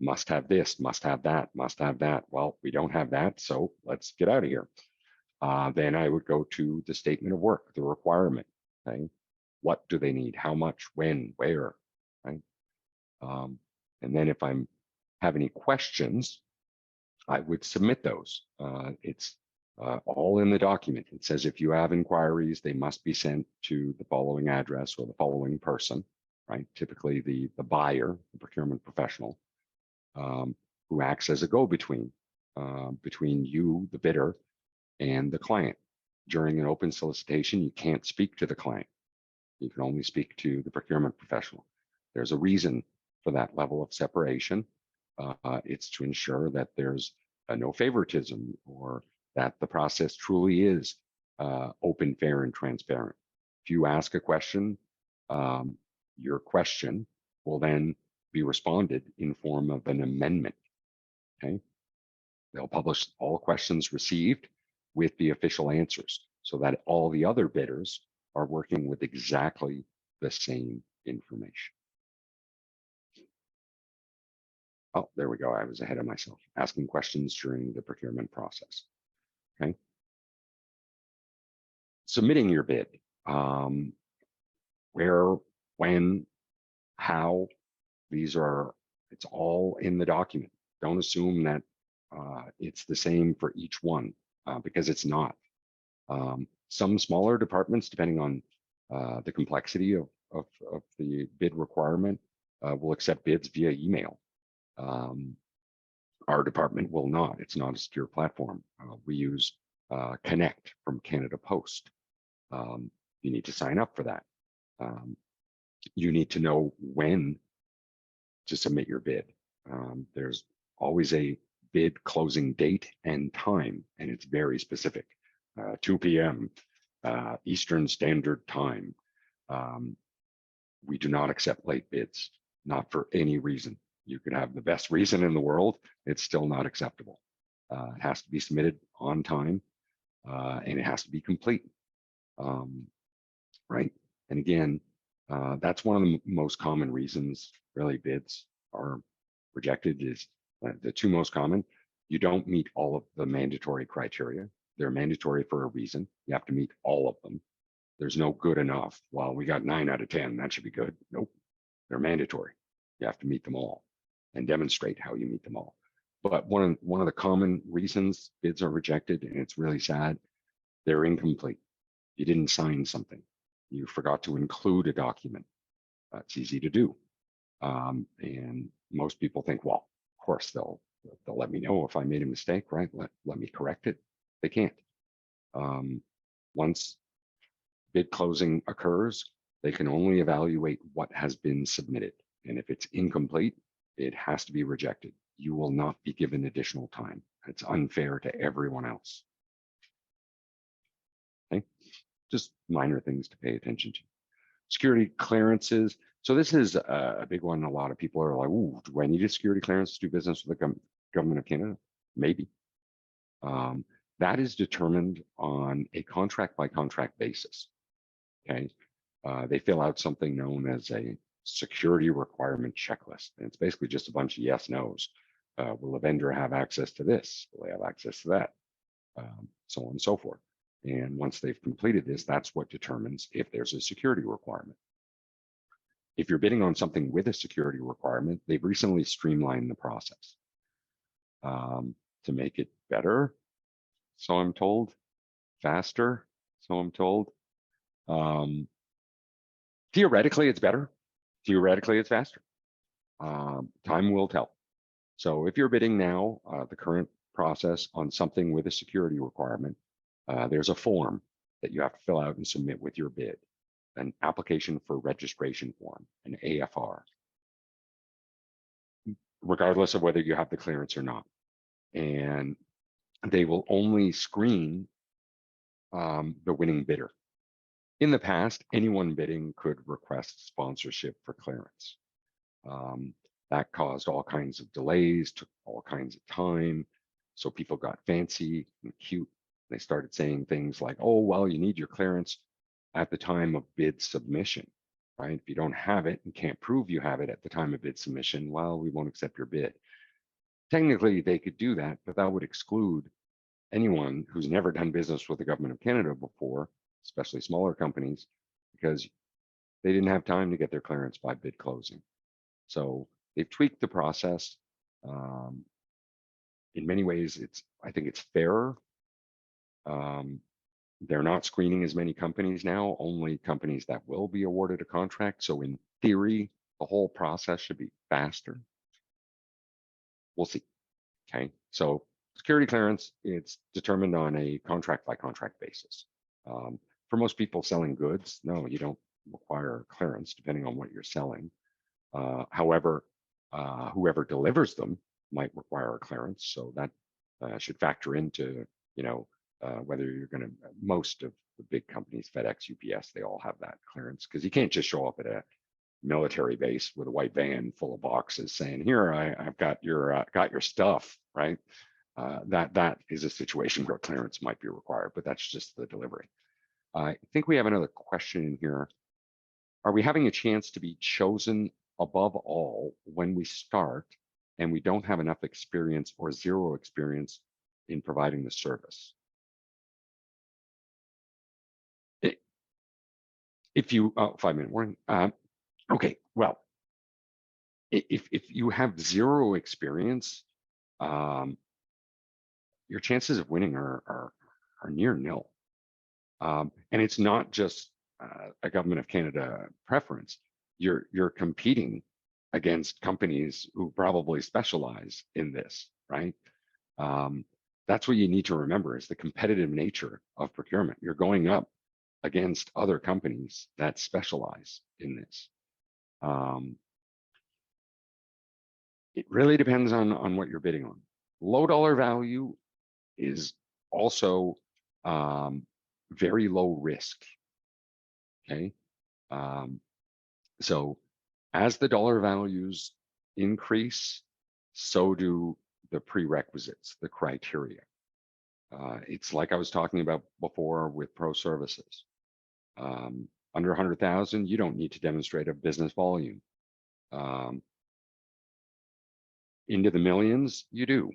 S2: Must have this, must have that, must have that. Well, we don't have that, so let's get out of here. Then I would go to the statement of work, the requirement. Okay, what do they need? How much? When? Where? Right. And then if I have any questions, I would submit those. It's all in the document. It says if you have inquiries, they must be sent to the following address or the following person, right? Typically the buyer, the procurement professional, who acts as a go-between between you, the bidder, and the client. During an open solicitation, you can't speak to the client. You can only speak to the procurement professional. There's a reason for that level of separation. It's to ensure that there's no favoritism, or that the process truly is open, fair, and transparent. If you ask a question, your question will then be responded in form of an amendment. Okay, they'll publish all questions received with the official answers, so that all the other bidders are working with exactly the same information. Oh, there we go. I was ahead of myself. Asking questions during the procurement process. Okay. Submitting your bid. Where, when, how, it's all in the document. Don't assume that it's the same for each one, because it's not. Some smaller departments, depending on the complexity of the bid requirement, will accept bids via email. Our department will not. It's not a secure platform. We use Connect from Canada Post. You need to sign up for that. You need to know when to submit your bid. There's always a bid closing date and time, and it's very specific. 2 p.m. Eastern Standard Time. We do not accept late bids, not for any reason. You could have the best reason in the world, it's still not acceptable. It has to be submitted on time, and it has to be complete, right? And again, that's one of the most common reasons really bids are rejected. Is the two most common. You don't meet all of the mandatory criteria. They're mandatory for a reason. You have to meet all of them. There's no good enough. Well, we got 9 out of 10. That should be good. Nope. They're mandatory. You have to meet them all and demonstrate how you meet them all. But one of the common reasons bids are rejected, and it's really sad, they're incomplete. You didn't sign something. You forgot to include a document. It's easy to do. And most people think, well, of course, they'll let me know if I made a mistake, right? Let me correct it. They can't. Once bid closing occurs, they can only evaluate what has been submitted. And if it's incomplete, it has to be rejected. You will not be given additional time. It's unfair to everyone else. Okay, just minor things to pay attention to. Security clearances. So this is a big one. A lot of people are like, ooh, do I need a security clearance to do business with the government of Canada? Maybe. that is determined on a contract by contract basis. Okay, they fill out something known as a security requirement checklist, and it's basically just a bunch of yes nos. Will a vendor have access to this? Will they have access to that? So on and so forth. And once they've completed this, that's what determines if there's a security requirement. If you're bidding on something with a security requirement, they've recently streamlined the process to make it better, so I'm told, faster, so I'm told. Theoretically, it's better. Theoretically, it's faster. Time will tell. So if you're bidding now, the current process on something with a security requirement, there's a form that you have to fill out and submit with your bid, an application for registration form, an AFR, regardless of whether you have the clearance or not. And they will only screen the winning bidder. In the past, anyone bidding could request sponsorship for clearance. That caused all kinds of delays, took all kinds of time. So people got fancy and cute. They started saying things like, oh, well, you need your clearance at the time of bid submission, right? If you don't have it and can't prove you have it at the time of bid submission, well, we won't accept your bid. Technically, they could do that, but that would exclude anyone who's never done business with the government of Canada before, especially smaller companies, because they didn't have time to get their clearance by bid closing. So they've tweaked the process. In many ways, I think it's fairer. They're not screening as many companies now, only companies that will be awarded a contract. So in theory, the whole process should be faster. We'll see. Okay, so security clearance, it's determined on a contract by contract basis. For most people selling goods, no, you don't require clearance depending on what you're selling. However, whoever delivers them might require a clearance, so that should factor into, whether you're going to. Most of the big companies, FedEx, UPS, they all have that clearance, because you can't just show up at a military base with a white van full of boxes saying, "Here, I've got your stuff," right? That is a situation where clearance might be required, but that's just the delivery. I think we have another question in here. Are we having a chance to be chosen above all when we start and we don't have enough experience or zero experience in providing the service? If you, 5-minute warning. Okay, well, if you have zero experience, your chances of winning are near nil. And it's not just a government of Canada preference. You're competing against companies who probably specialize in this, right? That's what you need to remember, is the competitive nature of procurement. You're going up against other companies that specialize in this. It really depends on what you're bidding on. Low dollar value is also very low risk. Okay. So as the dollar values increase, so do the prerequisites, the criteria. It's like I was talking about before with pro services. Under 100,000, you don't need to demonstrate a business volume. Into the millions, you do,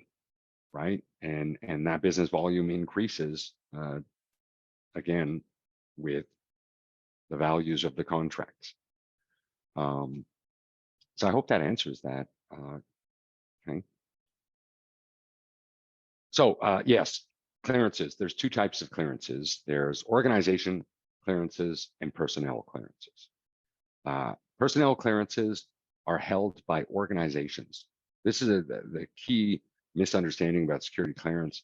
S2: right? And that business volume increases again with the values of the contracts. So I hope that answers that. Okay. So yes, clearances. There's two types of clearances. There's organization clearances and personnel clearances. Personnel clearances are held by organizations. This is the key misunderstanding about security clearance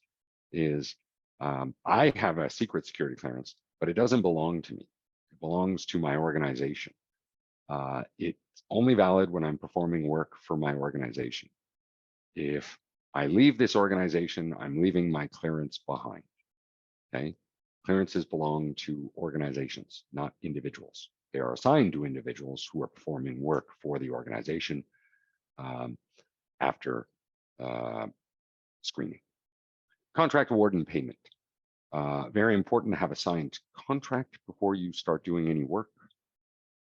S2: is I have a secret security clearance, but it doesn't belong to me. It belongs to my organization. It's only valid when I'm performing work for my organization. If I leave this organization, I'm leaving my clearance behind. Okay, clearances belong to organizations, not individuals. They are assigned to individuals who are performing work for the organization after screening. Contract award and payment. Very important to have a signed contract before you start doing any work.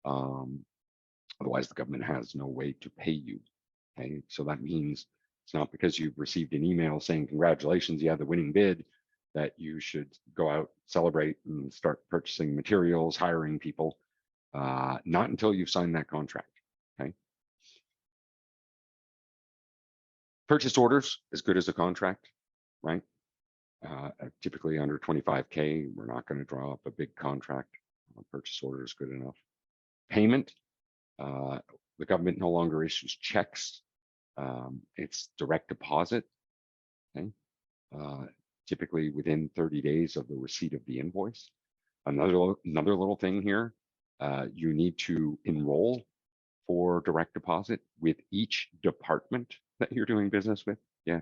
S2: Otherwise, the government has no way to pay you. Okay, so that means it's not because you've received an email saying congratulations, you have the winning bid, that you should go out, celebrate, and start purchasing materials, hiring people. Not until you've signed that contract. Okay. Purchase orders as good as a contract, right? Typically under 25K, we're not going to draw up a big contract. Purchase order is good enough. Payment, the government no longer issues checks. It's direct deposit. Okay. Typically within 30 days of the receipt of the invoice. Another little thing here, you need to enroll for direct deposit with each department that you're doing business with. Yeah.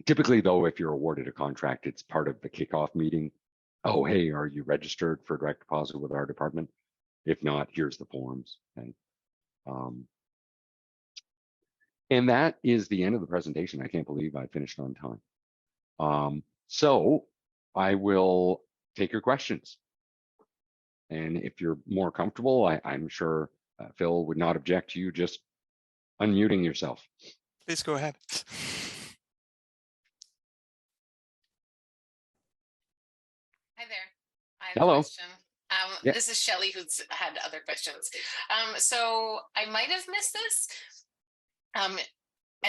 S2: Typically, though, if you're awarded a contract, it's part of the kickoff meeting. Oh, hey, are you registered for direct deposit with our department? If not, here's the forms. Okay. And that is the end of the presentation. I can't believe I finished on time. So I will take your questions. And if you're more comfortable, I'm sure Phil would not object to you just unmuting yourself.
S1: Please go ahead.
S3: Hi there. I have
S2: Hello.
S3: a question. This is Shelley, who's had other questions. So I might have missed this. And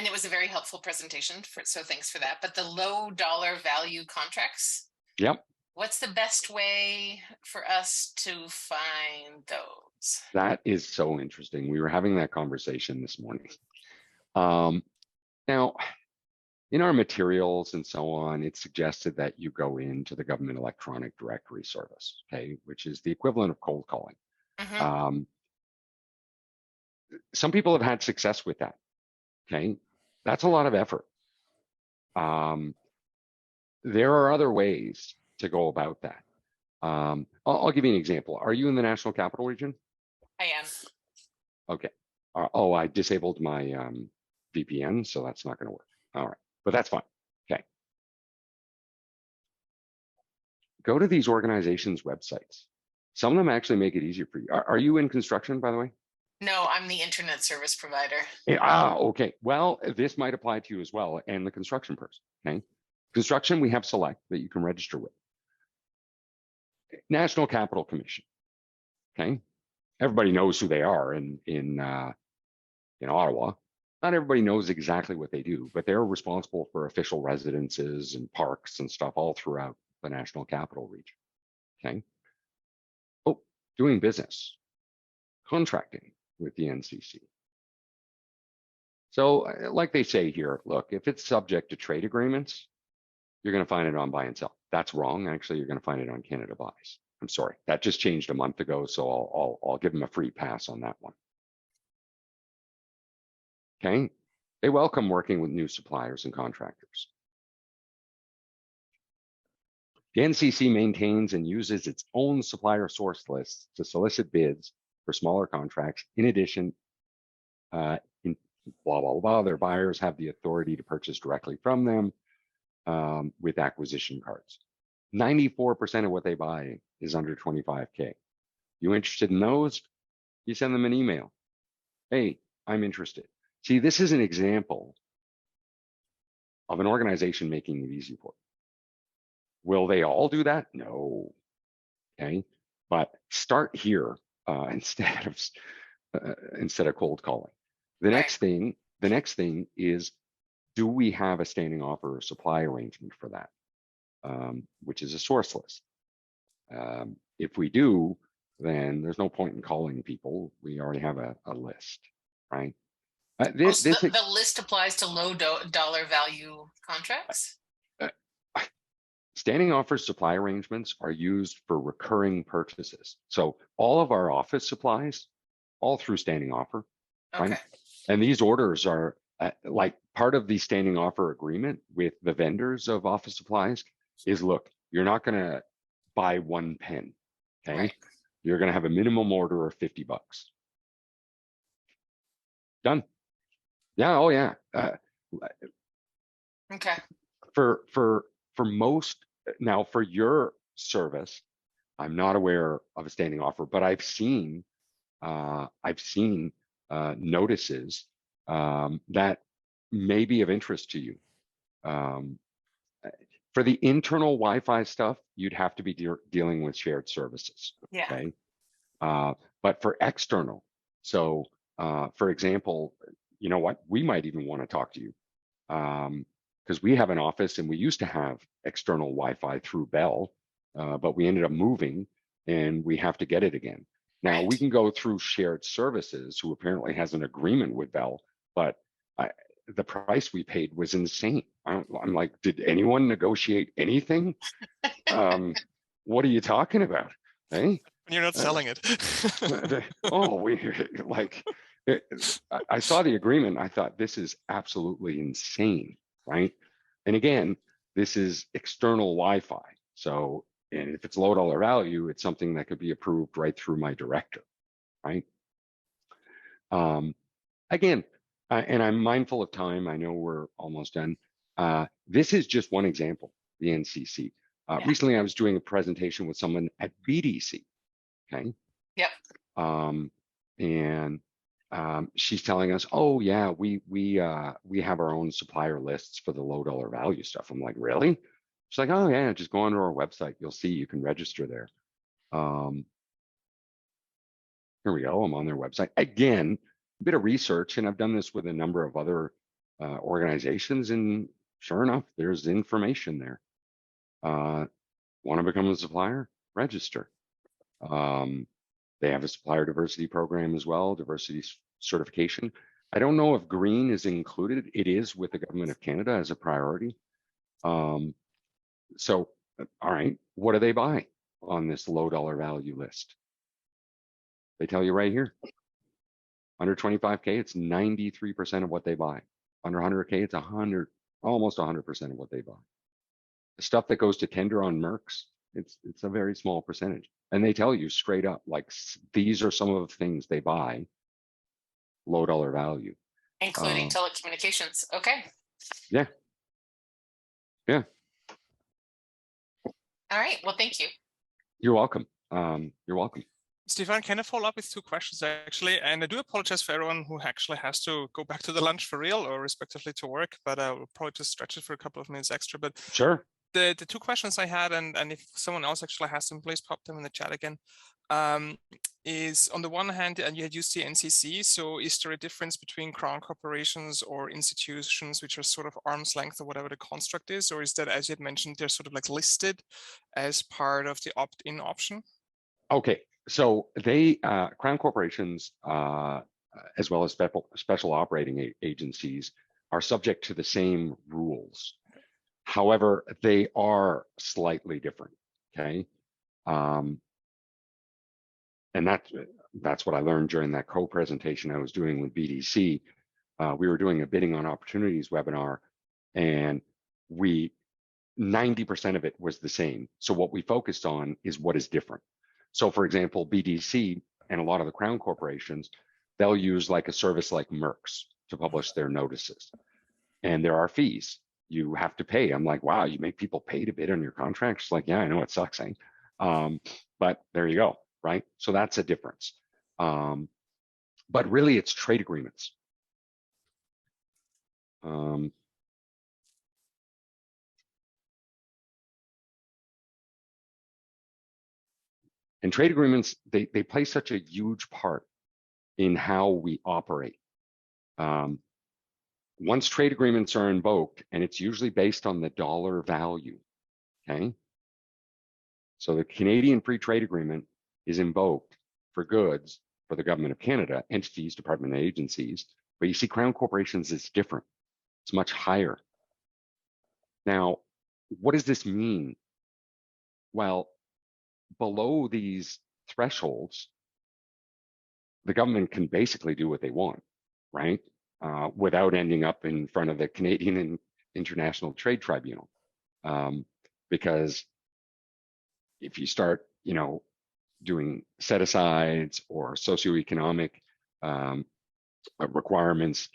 S3: it was a very helpful presentation, so thanks for that. But the low dollar value contracts.
S2: Yep.
S3: What's the best way for us to find those?
S2: That is so interesting. We were having that conversation this morning. Now, in our materials and so on, it's suggested that you go into the government electronic directory service, okay, which is the equivalent of cold calling. Mm-hmm. Some people have had success with that, okay? That's a lot of effort. There are other ways to go about that. I'll give you an example. Are you in the National Capital Region?
S3: I am.
S2: Okay. I disabled my VPN, so that's not going to work. All right, but that's fine. Okay. Go to these organizations' websites. Some of them actually make it easier for you. Are you in construction, by the way?
S3: No, I'm the internet service provider.
S2: Okay. Well, this might apply to you as well, and the construction person. Okay. Construction, we have Select that you can register with. National Capital Commission. Okay. Everybody knows who they are in Ottawa. Not everybody knows exactly what they do, but they're responsible for official residences and parks and stuff all throughout the National Capital Region. Okay. Oh, doing business, contracting with the NCC. So like they say here, look, if it's subject to trade agreements, you're going to find it on buy and sell. That's wrong. Actually, you're going to find it on Canada Buys. I'm sorry. That just changed a month ago, so I'll give them a free pass on that one. Okay. They welcome working with new suppliers and contractors. The NCC maintains and uses its own supplier source lists to solicit bids for smaller contracts. In addition, in blah, blah, blah, their buyers have the authority to purchase directly from them with acquisition cards. 94% of what they buy is under 25K. You interested in those? You send them an email. Hey, I'm interested. See, this is an example of an organization making it easy for you. Will they all do that? No. Okay, but start here instead of cold calling. The next thing is, do we have a standing offer or supply arrangement for that, which is a source list? If we do, then there's no point in calling people. We already have a list, right?
S3: The list applies to low dollar value contracts?
S2: Standing offer supply arrangements are used for recurring purchases. So all of our office supplies, all through standing offer, right? Okay. And these orders are like part of the standing offer agreement with the vendors of office supplies is, look, you're not going to buy one pen, okay? Right. You're going to have a minimum order of $50. Done. Yeah, oh yeah.
S3: Okay.
S2: For most, now for your service, I'm not aware of a standing offer, but I've seen notices that may be of interest to you. For the internal Wi-Fi stuff, you'd have to be dealing with shared services.
S3: Yeah.
S2: Okay. But for external, so for example, you know what, we might even want to talk to you because we have an office and we used to have external Wi-Fi through Bell, but we ended up moving and we have to get it again. Now we can go through shared services, who apparently has an agreement with Bell, but the price we paid was insane. I'm like, did anyone negotiate anything? What are you talking about? Hey,
S1: You're not selling it.
S2: I saw the agreement. I thought, this is absolutely insane, right? And again, this is external Wi-Fi. So, and if it's low dollar value, it's something that could be approved right through my director, right? Again, and I'm mindful of time. I know we're almost done. This is just one example, the NCC. Recently, I was doing a presentation with someone at BDC. Okay.
S3: Yep.
S2: And she's telling us, oh yeah, we have our own supplier lists for the low dollar value stuff. I'm like, really? She's like, oh yeah, just go onto our website. You'll see you can register there. Here we go. I'm on their website again. A bit of research, and I've done this with a number of other organizations, and sure enough, there's information there. Want to become a supplier? Register. They have a supplier diversity program as well, diversity certification. I don't know if green is included. It is with the Government of Canada as a priority. So, all right, what do they buy on this low dollar value list? They tell you right here. Under 25K, it's 93% of what they buy. Under 100K, it's almost 100% of what they buy. The stuff that goes to tender on Mercs, it's a very small percentage. And they tell you straight up, like, these are some of the things they buy, low dollar value.
S3: Including telecommunications. Okay.
S2: Yeah. Yeah.
S3: All right. Well, thank you.
S2: You're welcome. You're welcome.
S1: Stefan, can I follow up with 2 questions actually? And I do apologize for everyone who actually has to go back to the lunch for real or respectively to work, but we'll probably just stretch it for a couple of minutes extra. But
S2: sure.
S1: The 2 questions I had, and if someone else actually has them, please pop them in the chat again, is on the one hand, and you had used the NCC, so is there a difference between crown corporations or institutions which are sort of arm's length or whatever the construct is, or is that, as you had mentioned, they're sort of like listed as part of the opt-in option?
S2: Okay, so they, crown corporations, as well as special operating agencies, are subject to the same rules. However, they are slightly different, okay? And that's what I learned during that co-presentation I was doing with BDC. We were doing a bidding on opportunities webinar, and 90% of it was the same. So what we focused on is what is different. So for example, BDC and a lot of the crown corporations, they'll use like a service like Mercs to publish their notices. And there are fees you have to pay. I'm like, wow, you make people pay to bid on your contracts? Like, yeah, I know it sucks, eh? But there you go, right? So that's a difference. But really it's trade agreements. And trade agreements, they play such a huge part in how we operate. Once trade agreements are invoked, and it's usually based on the dollar value, okay? So the Canadian Free Trade Agreement is invoked for goods for the Government of Canada, entities, department agencies, but you see crown corporations is different. It's much higher. Now, what does this mean? Well, below these thresholds, the government can basically do what they want, right? Without ending up in front of the Canadian and International Trade Tribunal. Because if you start, doing set-asides or socioeconomic requirements,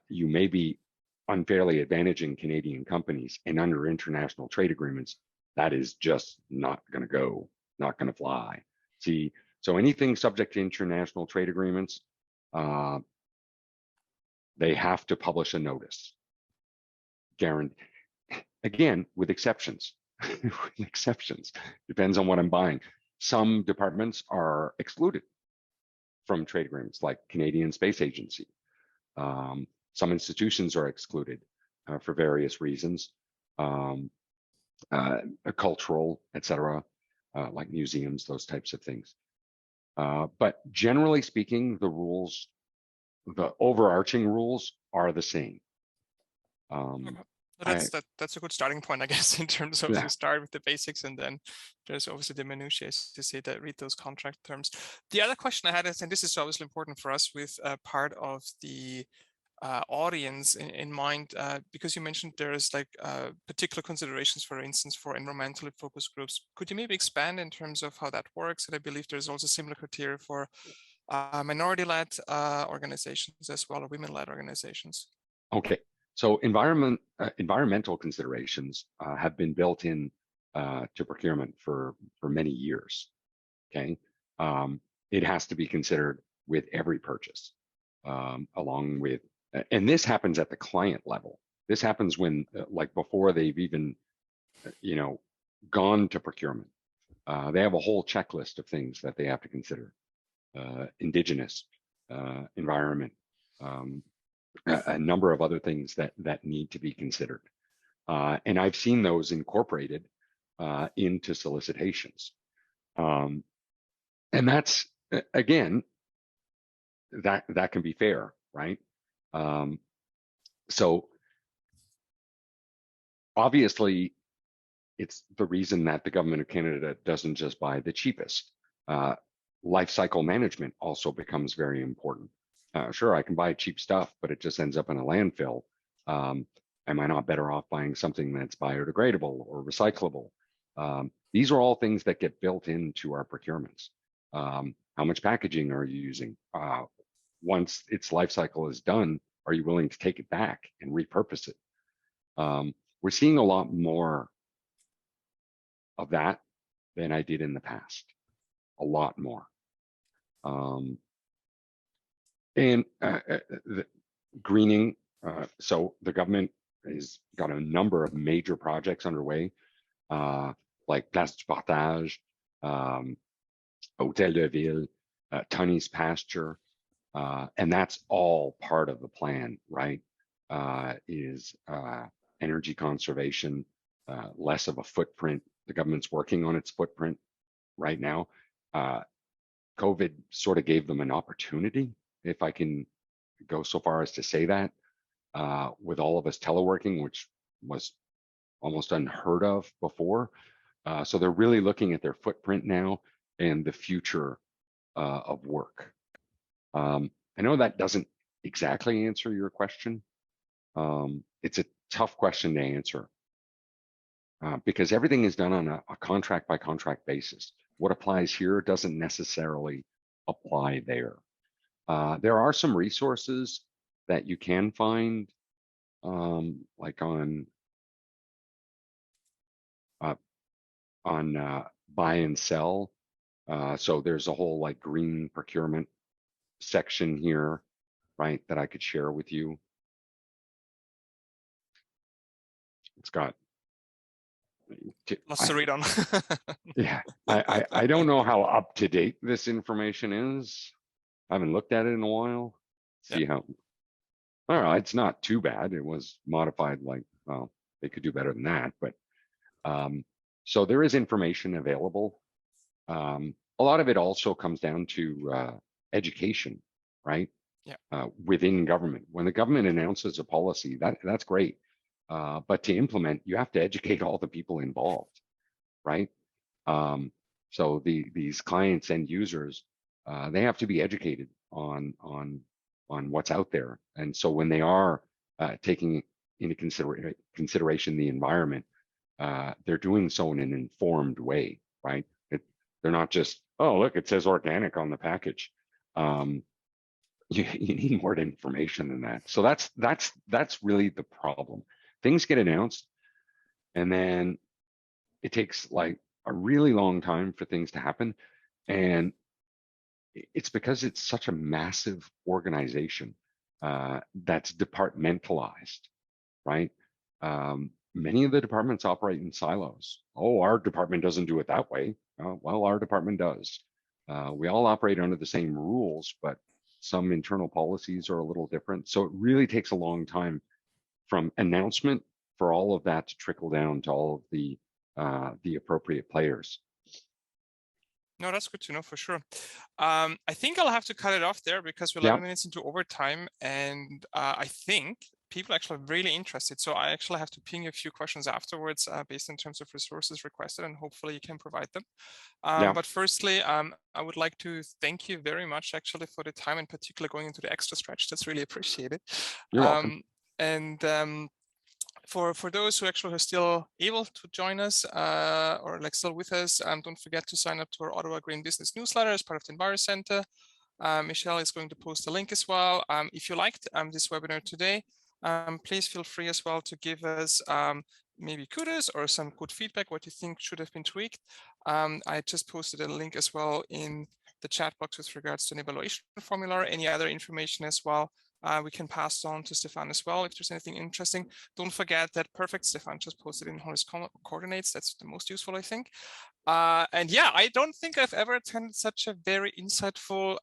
S2: you may be unfairly advantaging Canadian companies, and under international trade agreements, that is just not going to go, not going to fly. See, so anything subject to international trade agreements, they have to publish a notice. Guaranteed. Again, with exceptions. With exceptions. Depends on what I'm buying. Some departments are excluded from trade agreements, like Canadian Space Agency. Some institutions are excluded for various reasons, cultural, etc., like museums, those types of things. But generally speaking, the rules, the overarching rules are the same.
S1: That's a good starting point, I guess, in terms of you start with the basics, and then there's obviously the minutiae to see that read those contract terms. The other question I had is, and this is obviously important for us with part of the audience in mind, because you mentioned there's like particular considerations, for instance, for environmentally focused groups. Could you maybe expand in terms of how that works? And I believe there's also similar criteria for minority-led organizations as well, or women-led organizations.
S2: Okay. So environmental considerations have been built in to procurement for many years. Okay, it has to be considered with every purchase, along with, and this happens at the client level. This happens when, like before they've even, gone to procurement. They have a whole checklist of things that they have to consider: Indigenous, environment. A number of other things that need to be considered. And I've seen those incorporated into solicitations. And that's, again, that can be fair, right? So obviously, it's the reason that the government of Canada doesn't just buy the cheapest. Life cycle management also becomes very important. Sure, I can buy cheap stuff, but it just ends up in a landfill. Am I not better off buying something that's biodegradable or recyclable? These are all things that get built into our procurements. How much packaging are you using? Once its life cycle is done, are you willing to take it back and repurpose it? We're seeing a lot more of that than I did in the past. A lot more. And the greening, so the government has got a number of major projects underway, like Place du Portage, Hôtel de Ville, Tunney's Pasture, and that's all part of the plan, right? Is energy conservation, less of a footprint. The government's working on its footprint right now. COVID sort of gave them an opportunity, if I can go so far as to say that, with all of us teleworking, which was almost unheard of before. So they're really looking at their footprint now and the future of work. I know that doesn't exactly answer your question. It's a tough question to answer because everything is done on a contract by contract basis. What applies here doesn't necessarily apply there. There are some resources that you can find, like on buy and sell. So there's a whole like green procurement section here, right, that I could share with you. It's got
S1: lots to read on.
S2: Yeah, I don't know how up to date this information is. I haven't looked at it in a while. See how. All right, it's not too bad. It was modified, like, well, they could do better than that, but so there is information available. A lot of it also comes down to education, right?
S1: Yeah.
S2: Within government. When the government announces a policy, that's great. But to implement, you have to educate all the people involved, right? So these clients and users, they have to be educated on what's out there. And so when they are taking into consideration the environment, they're doing so in an informed way, right? They're not just, oh, look, it says organic on the package. you need more information than that. So that's really the problem. Things get announced, and then it takes like a really long time for things to happen. And it's because it's such a massive organization that's departmentalized, right? Many of the departments operate in silos. Oh, our department doesn't do it that way. Well, our department does. We all operate under the same rules, but some internal policies are a little different. So it really takes a long time from announcement for all of that to trickle down to all of the appropriate players.
S1: No, that's good to know for sure. I think I'll have to cut it off there because we're 11 minutes into overtime, and I think people actually are really interested. So I actually have to ping a few questions afterwards based in terms of resources requested, and hopefully you can provide them. But firstly, I would like to thank you very much actually for the time, in particular going into the extra stretch. That's really appreciated.
S2: You're welcome.
S1: And for those who actually are still able to join us or like still with us, don't forget to sign up to our Ottawa Green Business newsletter as part of the EnviroCentre. Michelle is going to post a link as well. If you liked this webinar today, please feel free as well to give us maybe kudos or some good feedback, what you think should have been tweaked. I just posted a link as well in the chat box with regards to an evaluation formula, any other information as well. We can pass on to Stefan as well if there's anything interesting. Don't forget that perfect Stefan just posted in his coordinates. That's the most useful, I think. And yeah, I don't think I've ever attended such a very insightful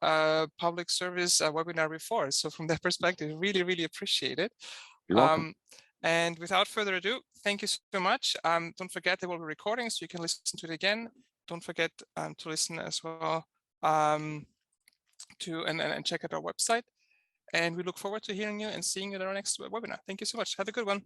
S1: public service webinar before. So from that perspective, really, really appreciate it.
S2: You're welcome.
S1: And without further ado, thank you so much. Don't forget there will be recordings, so you can listen to it again. Don't forget to listen as well and check out our website. And we look forward to hearing you and seeing you at our next webinar. Thank you so much. Have a good one.